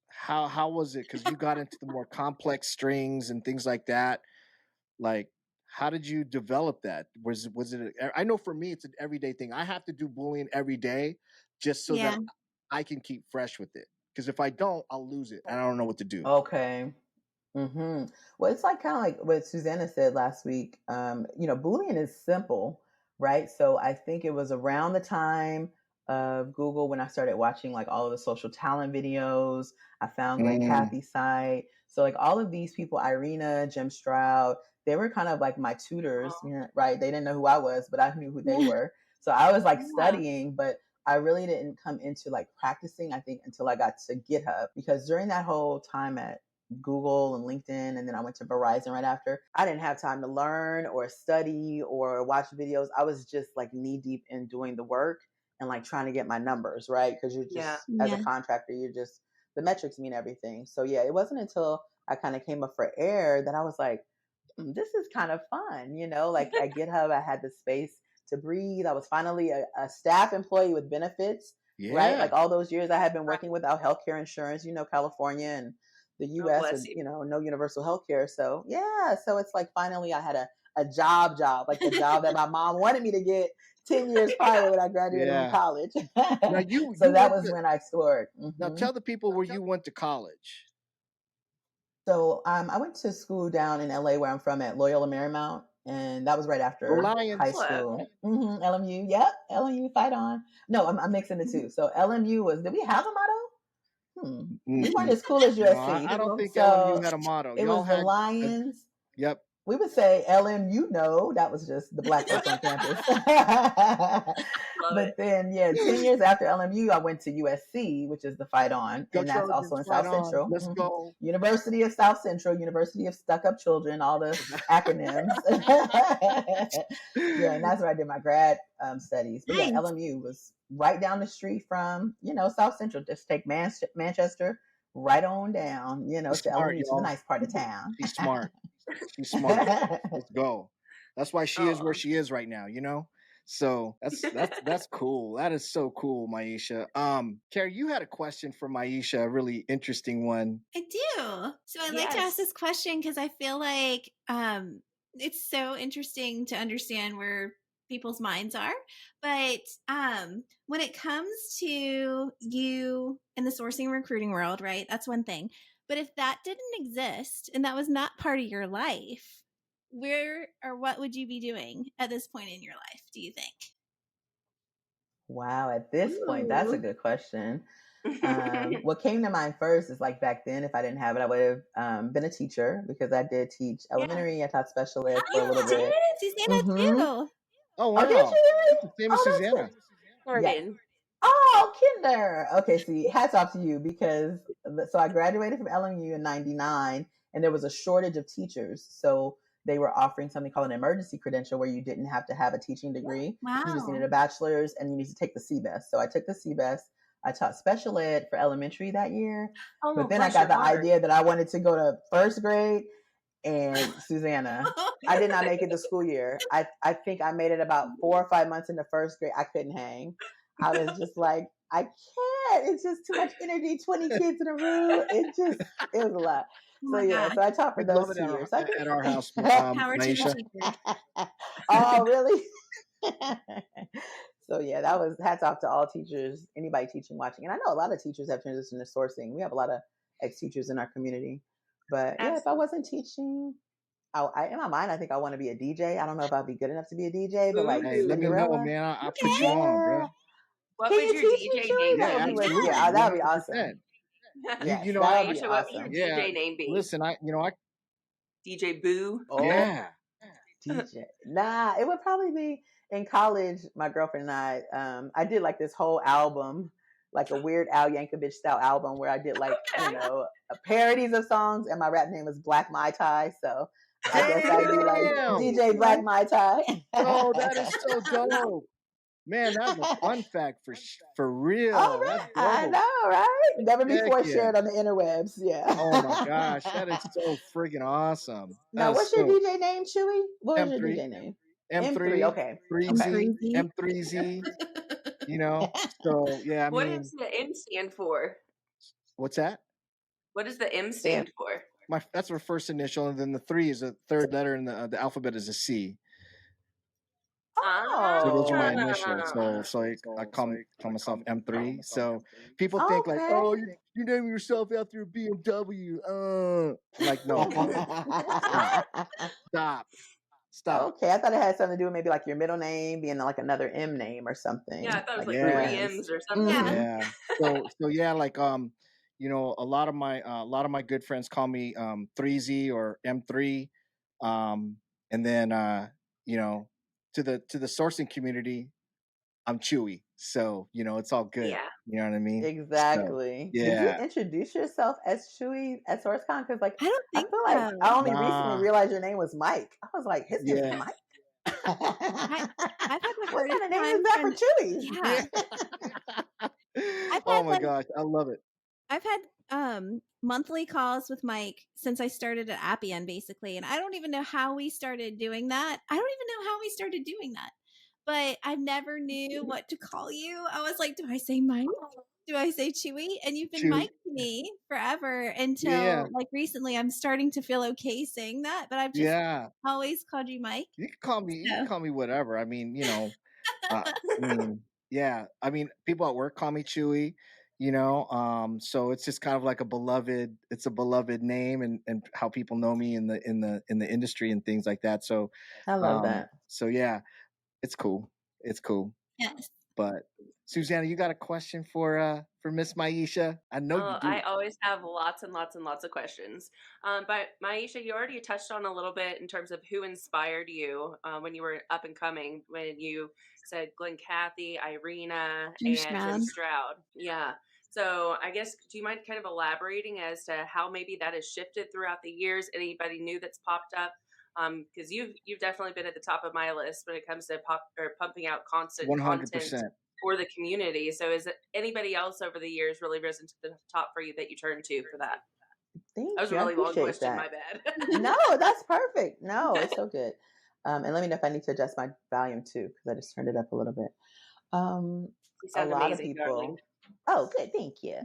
how was it? Because you got into the more complex strings and things like that. Like, how did you develop that? Was it? I know for me, it's an everyday thing. I have to do Boolean every day just so that Yeah. I can keep fresh with it. Because if I don't, I'll lose it and I don't know what to do. Okay. Well, it's like kind of like what Susanna said last week. Boolean is simple, right? So I think it was around the time of Google when I started watching like all of the social talent videos. I found Glenn Mm, Cathy's site. So like all of these people, Irina, Jim Stroud, they were kind of like my tutors, right? They didn't know who I was, but I knew who they were. So I was like Yeah. studying, but I really didn't come into like practicing, I think, until I got to GitHub, because during that whole time at Google and LinkedIn, and then I went to Verizon right after, I didn't have time to learn or study or watch videos. I was just like knee deep in doing the work and like trying to get my numbers, right? Because you're just, as a Yeah. contractor, the metrics mean everything. So yeah, it wasn't until I kind of came up for air that I was like, this is kind of fun, like at GitHub, I had the space to breathe. I was finally a staff employee with benefits, right? yeah. Like all those years I had been working without healthcare insurance, California and the Oh, US bless with, you. no universal healthcare. So yeah, so it's like finally I had a job, like the job that my mom wanted me to get 10 years prior when I graduated from Yeah. college. Now So that was when I explored. now tell the people where you went to college. So I went to school down in LA where I'm from at Loyola Marymount, and that was right after high Lions. school. LMU, yep, LMU, fight on. No, I'm mixing the two. So LMU was, did we have a motto? We weren't as cool as No, USC. I don't think So LMU had a motto. it Y'all was the had Lions. yep. We would say LMU, no, that was just the black folks on campus. Love But it. then, 10 years after LMU, I went to USC, which is the Fight On, Go and that's also Trojans, in fight South on. Central. Let's go. University of South Central, University of Stuck Up Children, all the acronyms. Yeah, and that's where I did my grad studies. But yeah, Nice. LMU was right down the street from, South Central. Just take Manchester right on down, to Smart, LMU, to the y'all. nice part of town. She's smart. She's smart. Let's go. That's why she is where she is right now, So that's cool. That is so cool, Maisha. Carrie, you had a question for Maisha, a really interesting one. I do. So I'd like to ask this question because I feel like it's so interesting to understand where people's minds are. But when it comes to you in the sourcing recruiting world, right? That's one thing. But if that didn't exist and that was not part of your life, where or what would you be doing at this point in your life, do you think? Wow, at this point, that's a good question. What came to mind first is like back then, if I didn't have it, I would have been a teacher, because I did teach elementary. I taught special ed for a little bit. Susanna too. Oh wow. Oh, did you really? Same as That's Susanna. good. Yes. Oh, kinder. Okay, see, hats off to you, because so I graduated from LMU in '99, and there was a shortage of teachers. So they were offering something called an emergency credential, where you didn't have to have a teaching degree. Wow. You just needed a bachelor's, and you need to take the CBEST. So I took the CBEST. I taught special ed for elementary that year. But then I got the idea that I wanted to go to first grade. And Susanna, I did not make it the school year. I think I made it about 4 or 5 months into first grade. I couldn't hang. I was just like, I can't. It's just too much energy. 20 kids in a room. It was a lot. So yeah, so I taught for those 2 years. At our house, Power to the Maisha. teacher. Oh, really? So yeah, that was hats off to all teachers, anybody teaching, watching. And I know a lot of teachers have transitioned to sourcing. We have a lot of ex-teachers in our community. But yeah, if I wasn't teaching, in my mind, I think I want to be a DJ. I don't know if I'd be good enough to be a DJ, but like Hey, let me know, Cinderella. man. I'll put you on, bro. What Can would you your teach me, DJ Chewy? name That Yeah, would be absolutely. yeah, that would be 100%. awesome. Yes, You know, that would be Maisha, what would awesome. your DJ name be? Listen, I DJ Boo? Oh, yeah. DJ. Nah, it would probably be in college. My girlfriend and I did like this whole album, like a Weird Al Yankovic style album where I did like, parodies of songs, and my rap name was Black Mai Tai. So I guess I'd be like Damn! DJ Black Mai Tai. Oh, that is so dope. Man, that's a fun fact for real. All That's right. I dope. know, right? Never Heck before yeah. shared on the interwebs. Yeah. Oh my gosh, that is so friggin' awesome. Now, That is what's your so DJ name, Chewy? What was your M3, DJ name? M3, Okay. 3Z, M3Z. M3Z. You know, so yeah. I What mean, does the M stand for? what's that? What does the M stand for? That's my first initial, and then the 3 is a third letter in the alphabet is a C. Oh. So those are my initials. So I call myself M3. So people think like, oh, you name yourself after a BMW. Like, no, stop. Okay, I thought it had something to do with maybe like your middle name being like another M name or something. Yeah, I thought it was like like yeah. 3 M's or something. Yeah. So yeah, like a lot of my good friends call me 3Z or M3. And then to the sourcing community, I'm Chewy. So, it's all good. Yeah. You know what I mean? Exactly. So, Did you yeah. introduce yourself as Chewy at SourceCon? Because I don't I think feel like so. I only recently realized your name was Mike. I was like, his name is Yeah. Mike. I've had the What kind hardest of name time is that trying- for Chewy? Yeah. Oh my gosh, I love it. I've had monthly calls with Mike since I started at Appian, basically, and I don't even know how we started doing that. But I never knew what to call you. I was like, do I say Mike? Do I say Chewy? And you've been Chewy. Mike to me forever until like recently. I'm starting to feel okay saying that, but I've just always called you Mike. You can call me whatever. I mean, I mean, people at work call me Chewy, so it's just kind of like a beloved name and how people know me in the industry and things like that. So I love that. So yeah, it's cool. Yes. But Susanna, you got a question for Miss Maisha? I know you do. I always have lots and lots and lots of questions. But Maisha, you already touched on a little bit in terms of who inspired you when you were up and coming, when you said Glenn Cathy, Irina, Jim and Stroud. Jim Stroud. Yeah. So I guess, do you mind kind of elaborating as to how maybe that has shifted throughout the years? Anybody new that's popped up? Because you've definitely been at the top of my list when it comes to pumping out constant 100%. Content for the community. So is it anybody else over the years really risen to the top for you that you turn to for that? Thank that was you. a really long question. That. My bad. No, that's perfect. No, it's so good. And let me know if I need to adjust my volume too, because I just turned it up a little bit. You sound a lot amazing, of people. Darling. Oh, good. Thank you.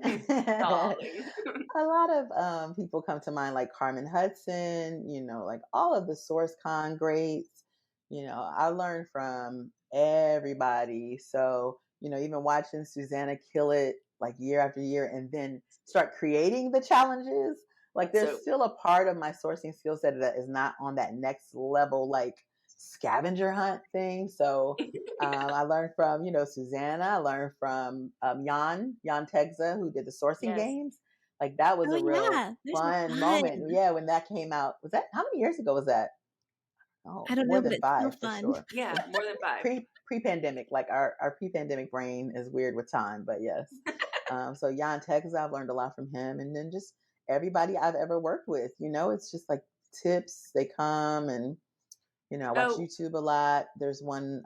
A lot of people come to mind, like Carmen Hudson, like all of the SourceCon greats. I learned from everybody. So, even watching Susanna kill it like year after year and then start creating the challenges. Like there's still a part of my sourcing skill set that is not on that next level, like scavenger hunt thing. So I learned from, Susanna. I learned from Jan Tegza, who did the sourcing games. Like that was a real fun moment. Yeah, when that came out. Was that, how many years ago was that? Oh, I don't more know, than but 5 it's still fun. for sure. Yeah, more than 5. Pre-pandemic, like our pre-pandemic brain is weird with time, but yes. So Jan Tegza, I've learned a lot from him, and then just everybody I've ever worked with. It's just like tips. They come and I watch YouTube a lot. There's one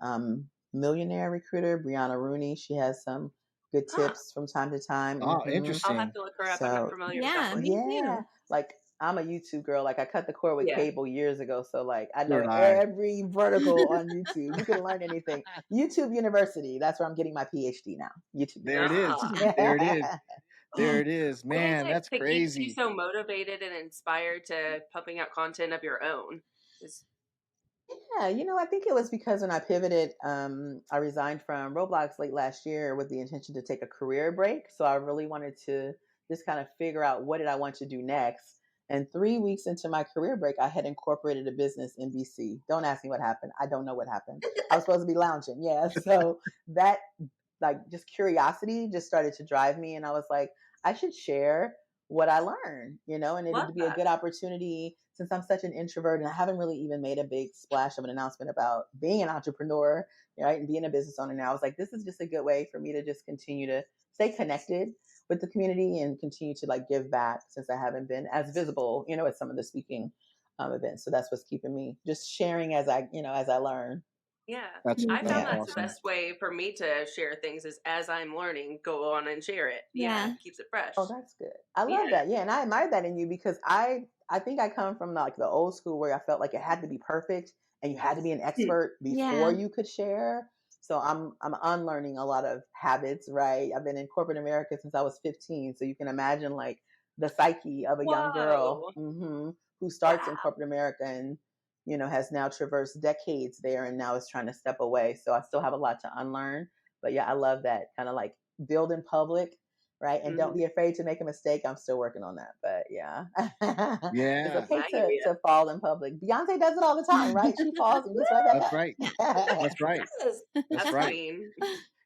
millionaire recruiter, Brianna Rooney. She has some good tips from time to time. Oh, interesting. I'll have to look her up. I'm not familiar with that one. Me too. Like I'm a YouTube girl. Like I cut the cord with cable years ago. So like I know Good every vertical on YouTube. You can learn anything. YouTube University. That's where I'm getting my PhD now. YouTube. There it is. There it is. There it is. Man, that's crazy. Keeps you so motivated and inspired to pumping out content of your own. Yeah, I think it was because when I pivoted, I resigned from Roblox late last year with the intention to take a career break. So I really wanted to just kind of figure out what did I want to do next. And 3 weeks into my career break, I had incorporated a business in BC. Don't ask me what happened. I don't know what happened. I was supposed to be lounging. Yeah. So that just curiosity just started to drive me. And I was like, I should share what I learned, and it would be a good opportunity since I'm such an introvert and I haven't really even made a big splash of an announcement about being an entrepreneur, right, and being a business owner now, I was like, this is just a good way for me to just continue to stay connected with the community and continue to like give back, since I haven't been as visible, at some of the speaking events. So that's what's keeping me just sharing as I learn. Yeah. That's I found that's the awesome. best way for me to share things is as I'm learning, go on and share it. Yeah. It keeps it fresh. Oh, that's good. I love that. Yeah. And I admire that in you, because I think I come from like the old school where I felt like it had to be perfect and you had to be an expert before you could share. So I'm unlearning a lot of habits, right? I've been in corporate America since I was 15. So you can imagine like the psyche of a young girl who starts in corporate America and, has now traversed decades there and now is trying to step away. So I still have a lot to unlearn. But yeah, I love that kind of like build in public, right? And don't be afraid to make a mistake. I'm still working on that. But yeah. It's okay to fall in public. Beyonce does it all the time, right? She falls and gets right back up. That's right. That's right. That's right.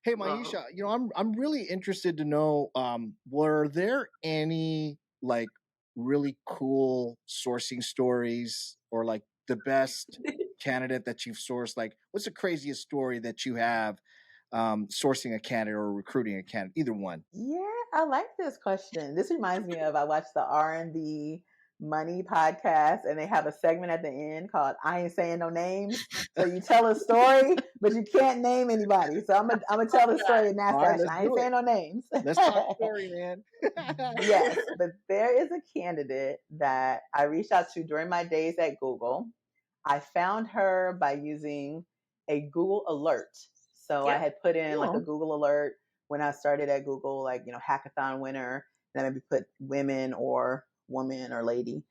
Hey, Maisha, I'm really interested to know, were there any like really cool sourcing stories, or like the best candidate that you've sourced? Like, what's the craziest story that you have sourcing a candidate or recruiting a candidate? Either one. Yeah, I like this question. This reminds me of, I watched the R&B Money podcast, and they have a segment at the end called "I Ain't Saying No Names." So you tell a story, but you can't name anybody. So I'm gonna tell the story in that fashion. I ain't saying no names. Let's talk story, man. Yes, but there is a candidate that I reached out to during my days at Google. I found her by using a Google alert. So I had put in like a Google alert when I started at Google, like, hackathon winner, and I maybe put women or woman or lady.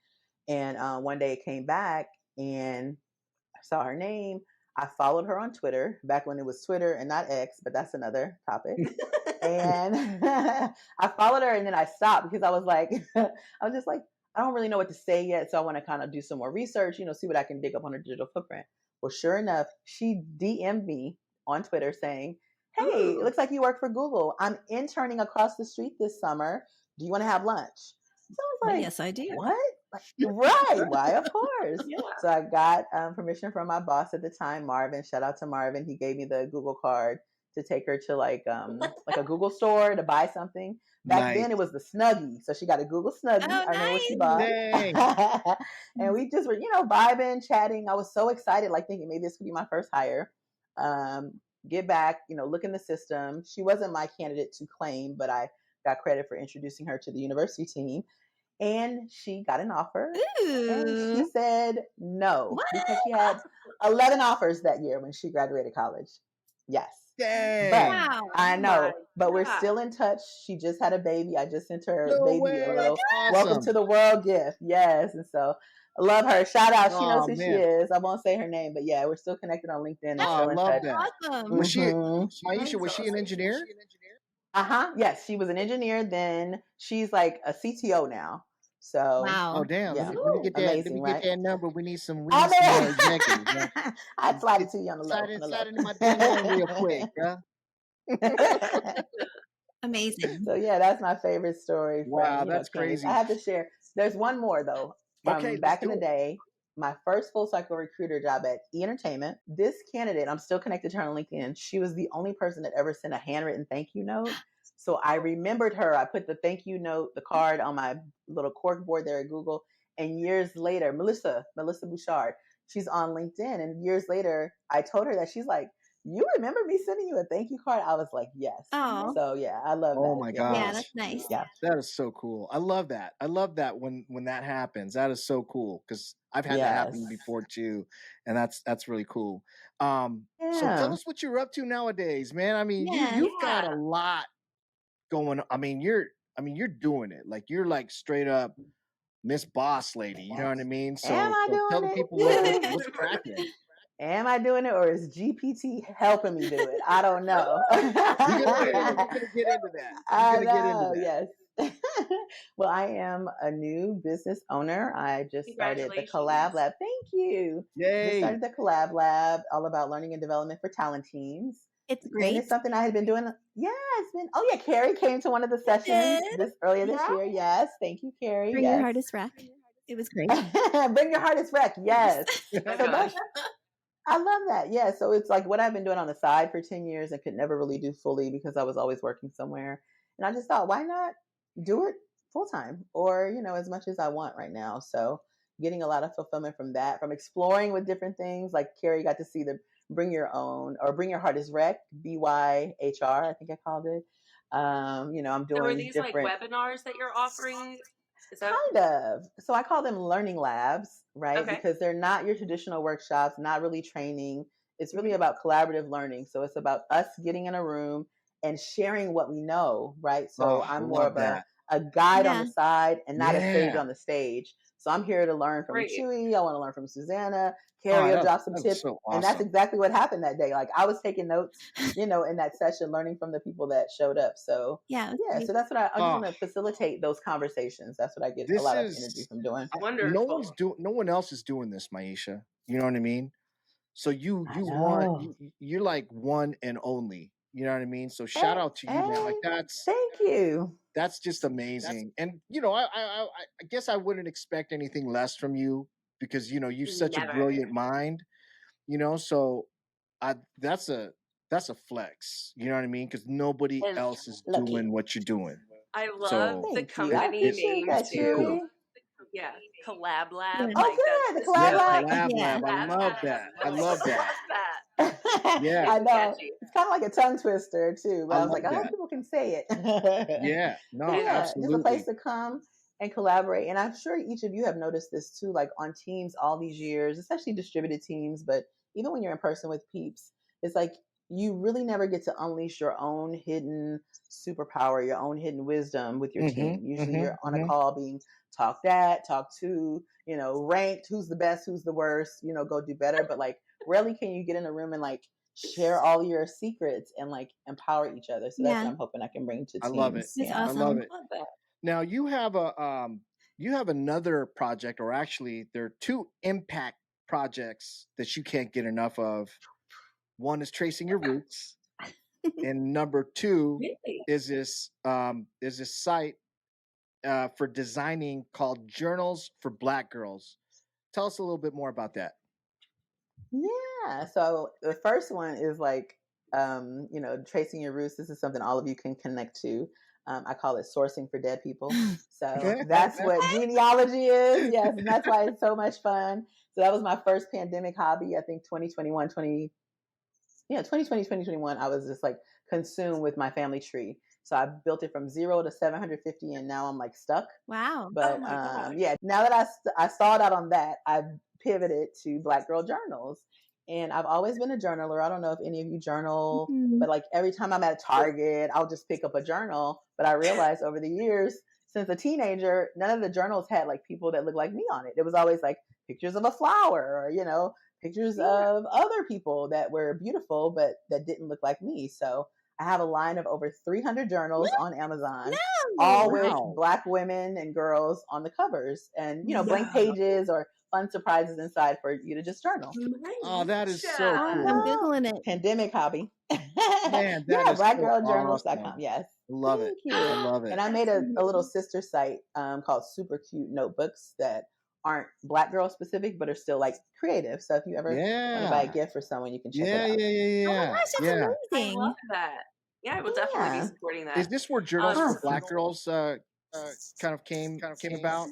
And one day it came back and I saw her name. I followed her on Twitter back when it was Twitter and not X, but that's another topic. And I followed her and then I stopped because I was just like, I don't really know what to say yet. So I want to kind of do some more research, see what I can dig up on her digital footprint. Well, sure enough, she DM'd me on Twitter saying, hey, it looks like you work for Google. I'm interning across the street this summer. Do you want to have lunch? So I was like, yes, I do. What? Right. Why? Of course. So I got permission from my boss at the time, Marvin. Shout out to Marvin. He gave me the Google card to take her to like a Google store to buy something. Back then it was the Snuggie. So she got a Google Snuggie. I remember what she bought. And we just were, vibing, chatting. I was so excited, like thinking maybe this could be my first hire. Get back, look in the system. She wasn't my candidate to claim, but I got credit for introducing her to the university team. And she got an offer. Ooh. And she said no, because she had 11 offers that year when she graduated college. Yes. Dang. But I know, but we're still in touch. She just had a baby. I just sent her a baby a little welcome to the world gift. Yes. And so I love her. Shout out. She knows who she is. I won't say her name, but yeah, we're still connected on LinkedIn. And still in touch. That. Awesome. Was she, Maisha, was she an engineer? Yes, she was an engineer. Then she's like a CTO now. So oh damn! Yeah. Let me get that. Amazing, let me get that number. We need some. More executives. I'd slide it to you on the low. Slide into my DM real quick, bro. Amazing. So yeah, that's my favorite story. Wow, that's crazy. I have to share. There's one more though. Back in the day, my first full cycle recruiter job at E! Entertainment. This candidate, I'm still connected to her on LinkedIn. She was the only person that ever sent a handwritten thank you note. So I remembered her. I put the thank you note, the card on my little cork board there at Google. And years later, Melissa Bouchard, she's on LinkedIn. And years later, I told her that. She's like, you remember me sending you a thank you card? I was like, yes. Oh. So yeah, I love that. Oh my gosh. Yeah, that's nice. Yeah. That is so cool. I love that. I love that when that happens. That is so cool because I've had that happen before too. And that's really cool. So tell us what you're up to nowadays, man. I mean, you've got a lot going on. I mean, you're doing it. Like you're like straight up Miss Boss Lady. You know what I mean? So tell the people what's cracking. Am I doing it, or is GPT helping me do it? I don't know. We're gonna get into that. Yes. Well, I am a new business owner. I just started the Collab Lab. Thank you. Yay. Just started the Collab Lab, all about learning and development for talent teams. It's great. And it's something I had been doing. Yeah, it's been. Oh yeah, Carrie came to one of the sessions earlier this year. Yes, thank you, Carrie. Bring your hardest rack. It was great. Bring your hardest wreck. Yes. Oh my So gosh. I love that. Yeah. So it's like what I've been doing on the side for 10 years and could never really do fully because I was always working somewhere. And I just thought, why not do it full time or, as much as I want right now. So getting a lot of fulfillment from that, from exploring with different things. Like Carrie got to see the bring your own or bring your hardest wreck, BYHR, I think I called it. I'm So are doing these different like webinars that you're offering? Is that kind of. So I call them learning labs, right? okay? Because they're not your traditional workshops, not really training. It's really Mhm. about collaborative learning. So it's about us getting in a room and sharing what we know, right? So Oh, I I'm more love of that. a guide on Yeah. the side and not a sage Yeah. on the stage. So I'm here to learn from Great. Chewy. I want to learn from Susanna. Oh, Carrie will that's, drop some that's tips. so And that's awesome. exactly what happened that day. Like I was taking notes, in that session, learning from the people that showed up. So Yeah. It was yeah, great. so that's what I just Oh, want to facilitate those conversations. That's what I get a this lot of energy is from doing. Wonderful. no one else is doing this, Maisha. You know what I mean? So you I you want know. you're like one and only. You know what I mean? So Hey, shout out to you, man. Like hey, thank you. that's just amazing. And I guess I wouldn't expect anything less from you because you're such a Never. brilliant mind. So I that's a flex. You know what I mean? Because nobody And else is Lucky. doing what you're doing. I love So the Thank you. I company appreciate name that, it's pretty cool. too. Chewy. Yeah, Collab Lab. Yeah. Like Oh, that's good. The just collab Yeah, so like lab. collab Yeah. lab. I Collab love Lab. that. I I'm like, love I that. love that. Yeah, I It's know. catchy. It's kind of like a tongue twister too, but I I was love like, I hope that. people can say it. Yeah, But no, yeah, just a place absolutely. to come and collaborate. And I'm sure each of you have noticed this too, like on teams all these years, especially distributed teams, but even when you're in person with peeps, it's like you really never get to unleash your own hidden superpower, your own hidden wisdom with your team. Usually you're on a call being talked at, talked to, ranked, who's the best, who's the worst, go do better. But like rarely can you get in a room and like share all your secrets and like empower each other. So that's what Yeah. I'm hoping I can bring to I love it. teams. It's Yeah. I love awesome. it. Love that. Now you have another project, or actually there are two impact projects that you can't get enough of. One is tracing your roots, and number two Really? is this site for designing called Journals for Black Girls. Tell us a little bit more about that. Yeah. So the first one is like, tracing your roots. This is something all of you can connect to. I call it sourcing for dead people. So that's what genealogy is. Yes. And that's why it's so much fun. So that was my first pandemic hobby. I think 2020, 2021, I was just like consumed with my family tree. So I built it from 0 to 750 and now I'm like stuck. Wow. But my gosh. yeah, now that I stalled out on that, I've pivoted to Black Girl Journals. And I've always been a journaler. I don't know if any of you journal, Mhm. but like every time I'm at Target, I'll just pick up a journal. But I realized over the years, since a teenager, none of the journals had like people that looked like me on it. It was always like pictures of a flower or, pictures of other people that were beautiful, but that didn't look like me. So I have a line of over 300 journals on Amazon, all with Wow. Black women and girls on the covers and, blank pages or fun surprises inside for you to just journal. Oh, that is so I'm cool. Googling it. Pandemic hobby. Man, that Yeah, is so blackgirljournals.com. awesome. Yes. Love it. Thank I you. love it. And I made a little sister site called Super Cute Notebooks that aren't Black girl specific, but are still like creative. So if you ever want to buy a Yeah. gift for someone, you can check Yeah, it out. yeah, yeah, Oh my yeah. gosh, that's Yeah. I amazing. love that. Yeah, I will definitely be Yeah. supporting Is that. this where Journals for Awesome. Black Girls kind of came about?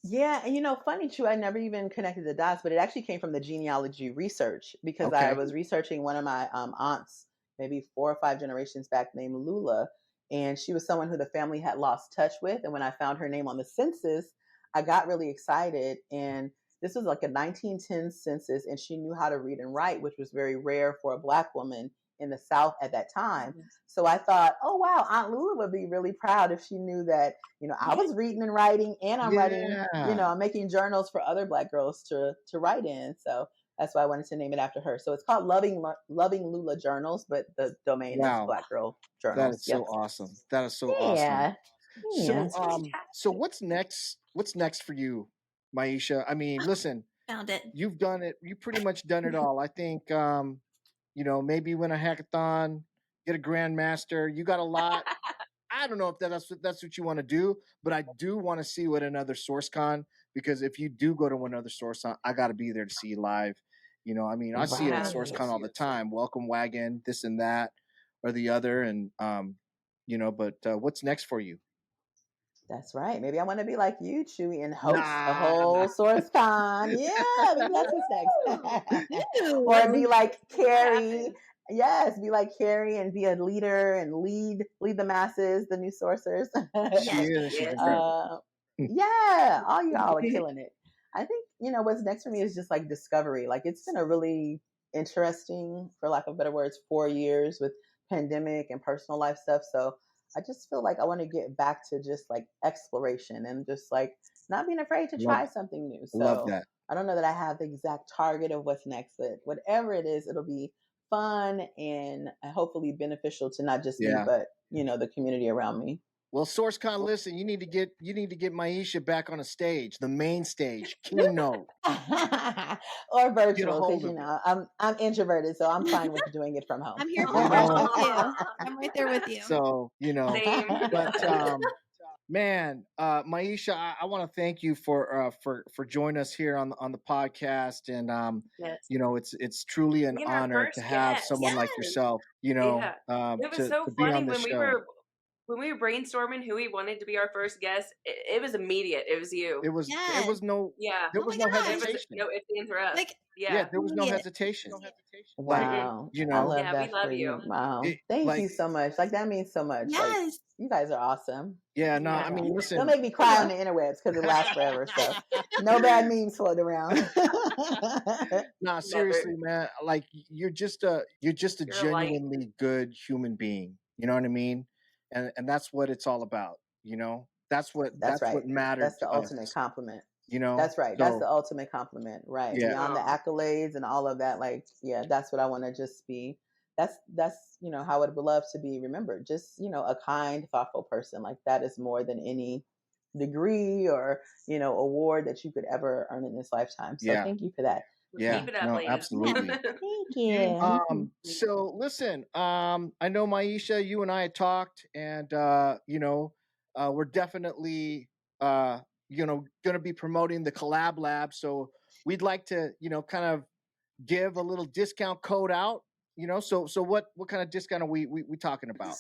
Yeah, and funny true, I never even connected the dots, but it actually came from the genealogy research because I Okay. was researching one of my aunts, maybe 4 or 5 generations back, named Lula, and she was someone who the family had lost touch with. And when I found her name on the census, I got really excited. And this was like a 1910 census, and she knew how to read and write, which was very rare for a Black woman in the South at that time. So I thought, oh wow, Aunt Lula would be really proud if she knew that I was reading and writing, and I'm writing, Yeah. I'm making journals for other Black girls to write in. So that's why I wanted to name it after her. So it's called Loving Lula Journals, but the domain is Wow. Black Girl That Journals. is so Yep. awesome. That is so awesome. Yeah. So Yeah. That's fantastic. so what's next? What's next for you, Maisha? I mean, listen, Found it. you've done it. You pretty much done it all. I think maybe win a hackathon, get a grandmaster. You got a lot. I don't know if that's what you want to do, but I do want to see what another SourceCon because if you do go to another SourceCon, I got to be there to see you live. You know, I mean, I see it at Right. SourceCon all the time. Welcome wagon, this and that or the other, and you know. But what's next for you? That's right. Maybe I want to be like you, Chewy, and host a Nah. whole SourceCon. Yeah, maybe that's what's next. Ooh. Or be like Carrie. happen. Yes, be like Carrie and be a leader and lead the masses, the new sourcers. She Yes. is. She's Yes. incredible. Yeah, all y'all are killing it. I think, what's next for me is just like discovery. Like it's been a really interesting, for lack of better words, 4 years with pandemic and personal life stuff. So I just feel like I want to get back to just like exploration and just like not being afraid to try something new. Love So that. I don't know that I have the exact target of what's next, but whatever it is, it'll be fun and hopefully beneficial to not just me, but the community around me. Well, SourceCon, listen, you need to get Maisha back on a stage, the main stage, Keynote. Or virtual, Get a hold because of it. I'm introverted, so I'm fine with doing it from home. I'm here for virtual too. I'm right there with you. So, Same. but man, Maisha, I want to thank you for joining us here on the podcast, and Yes. it's truly an Being our honor first to have guest. someone like Yes. yourself, It was to so be funny on the show. when we were brainstorming who we wanted to be our first guest. It was immediate. It was you. It was Yes. there was no Yeah. there Oh was my no gosh. There was hesitation. no ifs, ands, or ups. Like, Yeah. There was no Yeah. hesitation. Wow. You I know, love Yeah, that we love for you. Wow. It- Thank like- you so much. Like that means so much. Like yes. you guys are awesome. yeah, no, Yeah. I mean, Don't listen, make me cry on the interwebs because it lasts forever. So no bad memes float around. nah, seriously, man, like you're just a You're a light. genuinely good human being. You know what I mean? And that's what it's all about. That's what That's right. what mattered That's the to ultimate us. compliment. You know, That's right. That's the So ultimate compliment. Right. yeah, Beyond the Oh. accolades and all of that. Like, yeah, that's what I want to just be. That's how I would love to be remembered. Just, a kind, thoughtful person. Like that is more than any degree or, award that you could ever earn in this lifetime. So Yeah. thank you for that. yeah, Keep it up, no, ladies. absolutely. Thank you. So listen, I know Maisha, you and I had talked, and we're definitely going to be promoting the Collab Lab. So we'd like to, kind of give a little discount code out. So what kind of discount are we talking about?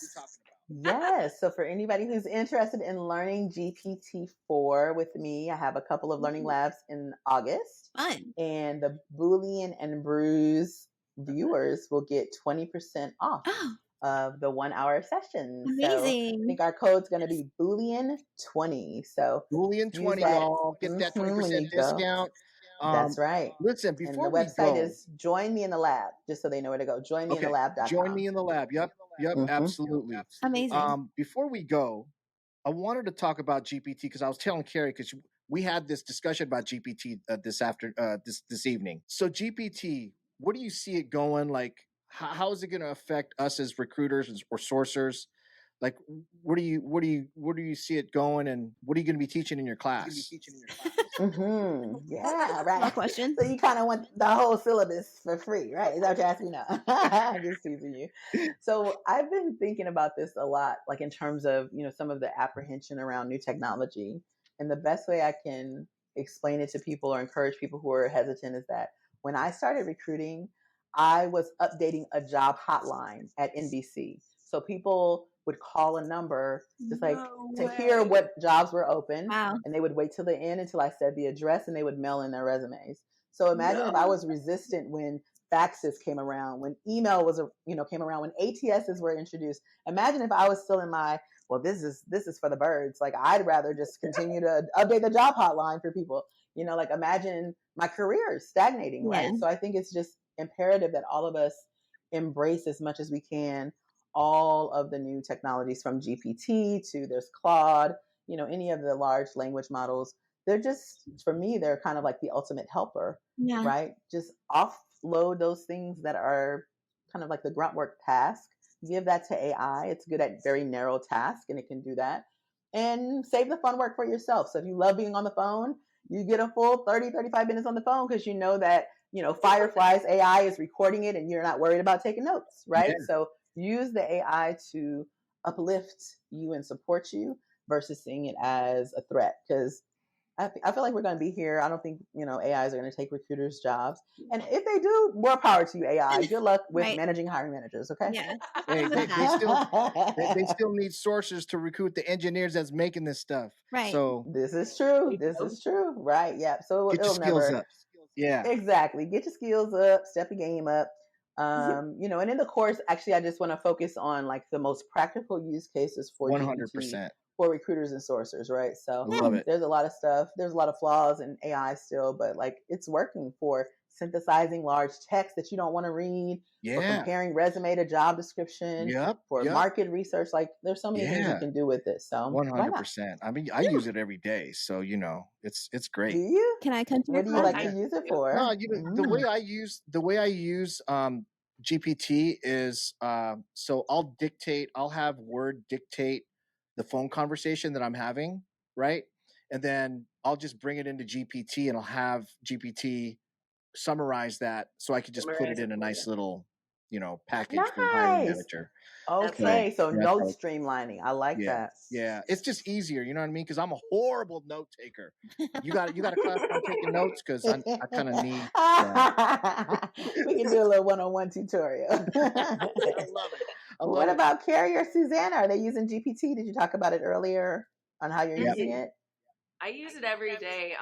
Yes. So for anybody who's interested in learning GPT-4 with me, I have a couple of learning labs in August. Fun. And the Boolean and Brews viewers will get 20% off Oh, of the 1 hour session. So I amazing. think our code's going to be Boolean 20. So Boolean use 20, that. y'all. Get that Mhm, when 20% you go. discount. That's right. Listen, And before the we website go, is Join Me in the Lab, just so they know where to go. JoinMeInTheLab.com. Join me in the lab. Yep, Mhm. absolutely. Amazing. Before we go, I wanted to talk about GPT because I was telling Carrie, because we had this discussion about GPT this evening. So GPT, what do you see it going? Like, how is it going to affect us as recruiters or sourcers? Like, where do you see it going, and what are you going to be teaching in your class? Mm-hmm. Yeah, No right. question. So you kind of want the whole syllabus for free, right? Is that what you're asking now? I'm just teasing you. So I've been thinking about this a lot, like in terms of, some of the apprehension around new technology. And the best way I can explain it to people or encourage people who are hesitant is that when I started recruiting, I was updating a job hotline at NBC. So people would call a number just like to hear what jobs were open. Wow. And they would wait till the end until I said the address, and they would mail in their resumes. So imagine if I was resistant when faxes came around, when email was, came around, when ATSs were introduced. Imagine if I was still in my, well, this is for the birds. Like I'd rather just continue to update the job hotline for people. Like imagine my career stagnating, right? Yeah. So I think it's just imperative that all of us embrace as much as we can all of the new technologies, from GPT to there's Claude, any of the large language models. They're just, for me, they're kind of like the ultimate helper, Yeah. right? Just offload those things that are kind of like the grunt work task, give that to AI. It's good at very narrow tasks, and it can do that, and save the fun work for yourself. So if you love being on the phone, you get a full 30, 35 minutes on the phone because you know that, Firefly's AI is recording it and you're not worried about taking notes, right? Yeah. So use the AI to uplift you and support you versus seeing it as a threat. Because I feel like we're going to be here. I don't think, AIs are going to take recruiters' jobs. And if they do, more power to you, AI. Good luck with managing hiring managers, okay? Yeah. Hey, they still need sources to recruit the engineers that's making this stuff. Right. So this is true. Right. Yeah. So get your skills up. Yeah. Exactly. Get your skills up, step your game up. And in the course, actually, I just want to focus on like the most practical use cases for 100%. for recruiters and sourcers, right? So I love it. There's a lot of stuff. There's a lot of flaws in AI still, but like it's working for synthesizing large text that you don't want to read, for comparing resume to job description, for market research. Like there's so many things you can do with it. So 100%. I mean, I use it every day, so it's great. Do you? Can I come to What do you like to use it for? No, the way I use GPT is so I'll have Word dictate the phone conversation that I'm having, right? And then I'll just bring it into GPT and I'll have GPT summarize that so I could just put it in a nice little, package for the hiring manager. Okay, so note streamlining. I like that. Yeah, it's just easier, you know what I mean? Because I'm a horrible note taker. You got a class on taking notes because I kind of need. We can do a little one-on-one tutorial. I love it. What about Carrie or Susanna? Are they using GPT? Did you talk about it earlier on how you're using it? I use it every day.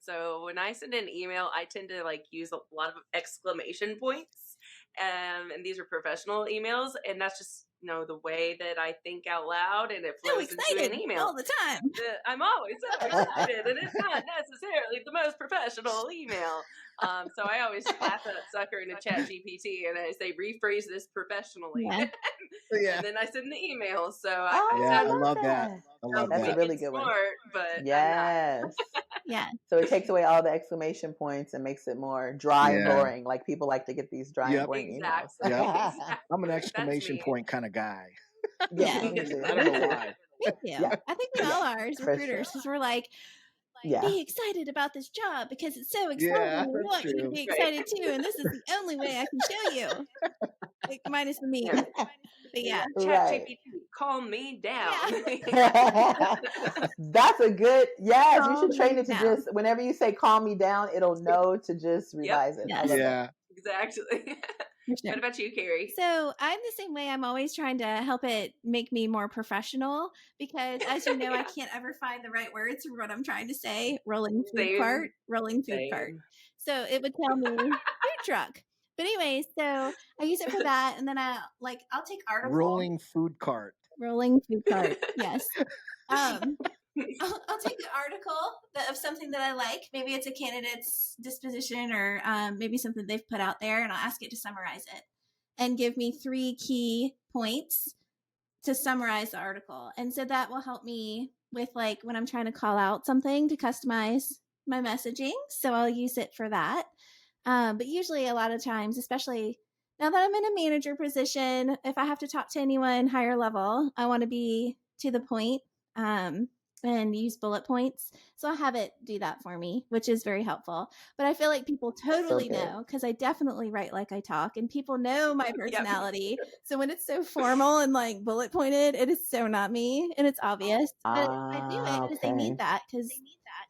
So when I send an email, I tend to like use a lot of exclamation points, and these are professional emails, and that's just the way that I think out loud, and it flows into an email all the time. I'm always so excited, and it's not necessarily the most professional email. So I always slap that sucker into Chat GPT and I say, rephrase this professionally. And then I send the email. So I love that. That's a really good smart, one. But yes. Yeah. So it takes away all the exclamation points and makes it more dry and boring. Like people like to get these dry and boring emails. Exactly. I'm an exclamation point kind of guy. Yeah. I don't know why. Me too. Yeah. I think we all are as recruiters because we're like, be excited about this job because it's so exciting. We want you to be excited too, and this is the only way I can show you. Like, minus the me. But ChatGPT, calm me down. That's a good. Yes, you should train it to just whenever you say "calm me down," it'll know to just revise it. Yeah, exactly. What about you, Carrie? So I'm the same way. I'm always trying to help it make me more professional because, as you know, I can't ever find the right words for what I'm trying to say. Rolling food cart. So it would tell me food truck. But anyway, so I use it for that, and then I'll take articles. Rolling food cart. Yes. I'll take an article of something that I like. Maybe it's a candidate's disposition or maybe something they've put out there, and I'll ask it to summarize it and give me 3 key points to summarize the article. And so that will help me with when I'm trying to call out something to customize my messaging. So I'll use it for that. But usually a lot of times, especially now that I'm in a manager position, if I have to talk to anyone higher level, I want to be to the point. And use bullet points. So I have it do that for me, which is very helpful. But I feel like people totally know because I definitely write like I talk and people know my personality. So when it's so formal and bullet pointed, it is so not me and it's obvious. But I do it because they need that because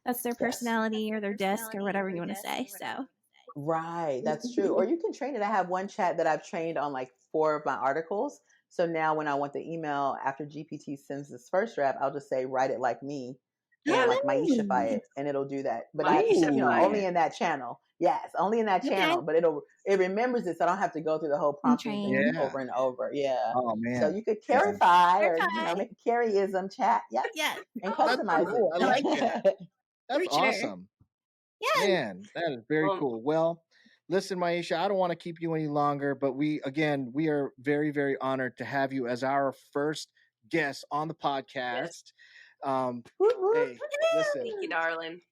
that's their personality or their disc or whatever you want to say. So. Right. That's true. Or you can train it. I have one chat that I've trained on 4 of my articles. So now when I want the email after GPT sends this first draft, I'll just say, write it like me. And Maisha-fy it, and it'll do that. But only in that channel. Yes, only in that channel. But it remembers it, so I don't have to go through the whole prompting thing over and over. Yeah. Oh man. So you could carify or make a carryism chat. Yep. Yeah. And customize it. I like that. That's awesome. Yeah. Man, that is very cool. Well, listen, Maisha, I don't want to keep you any longer, but we are very, very honored to have you as our first guest on the podcast. Hey, listen, thank you, darling.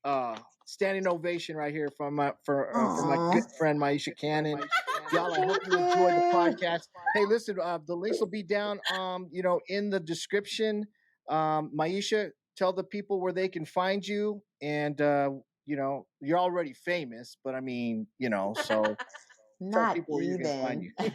Standing ovation right here from my good friend Maisha Cannon. Y'all, I hope you enjoyed the podcast. Hey, listen, the links will be down, in the description. Maisha, tell the people where they can find you, and you're already famous, but I mean, so not people where you can find you. I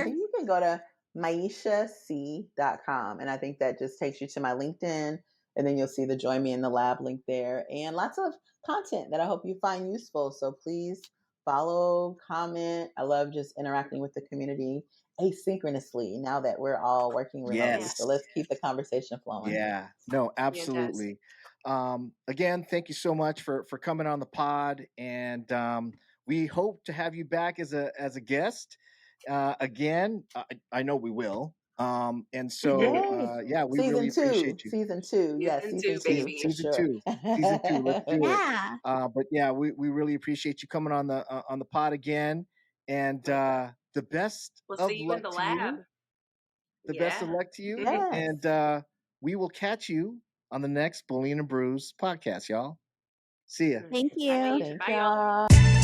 think you can go to MaishaC.com, and I think that just takes you to my LinkedIn And then you'll see the Join Me in the Lab link there, and lots of content that I hope you find useful. So please follow, comment. I love just interacting with the community asynchronously now that we're all working remotely. Yes. So let's keep the conversation flowing. Yeah, no, absolutely. Again, thank you so much for coming on the pod, and we hope to have you back as a guest again. I know we will. And so yeah, we really appreciate you. Season two, yes, Season 2, baby. Season sure. 2, season 2. Let's do it. Yeah. But yeah, we really appreciate you coming on the pod again, and the best We'll of see you luck in the to lab. you. The best of luck to you, Yes. and we will catch you on the next Boolean and Brews podcast, y'all. See ya. Thank you. Bye. Thank Bye, y'all. y'all.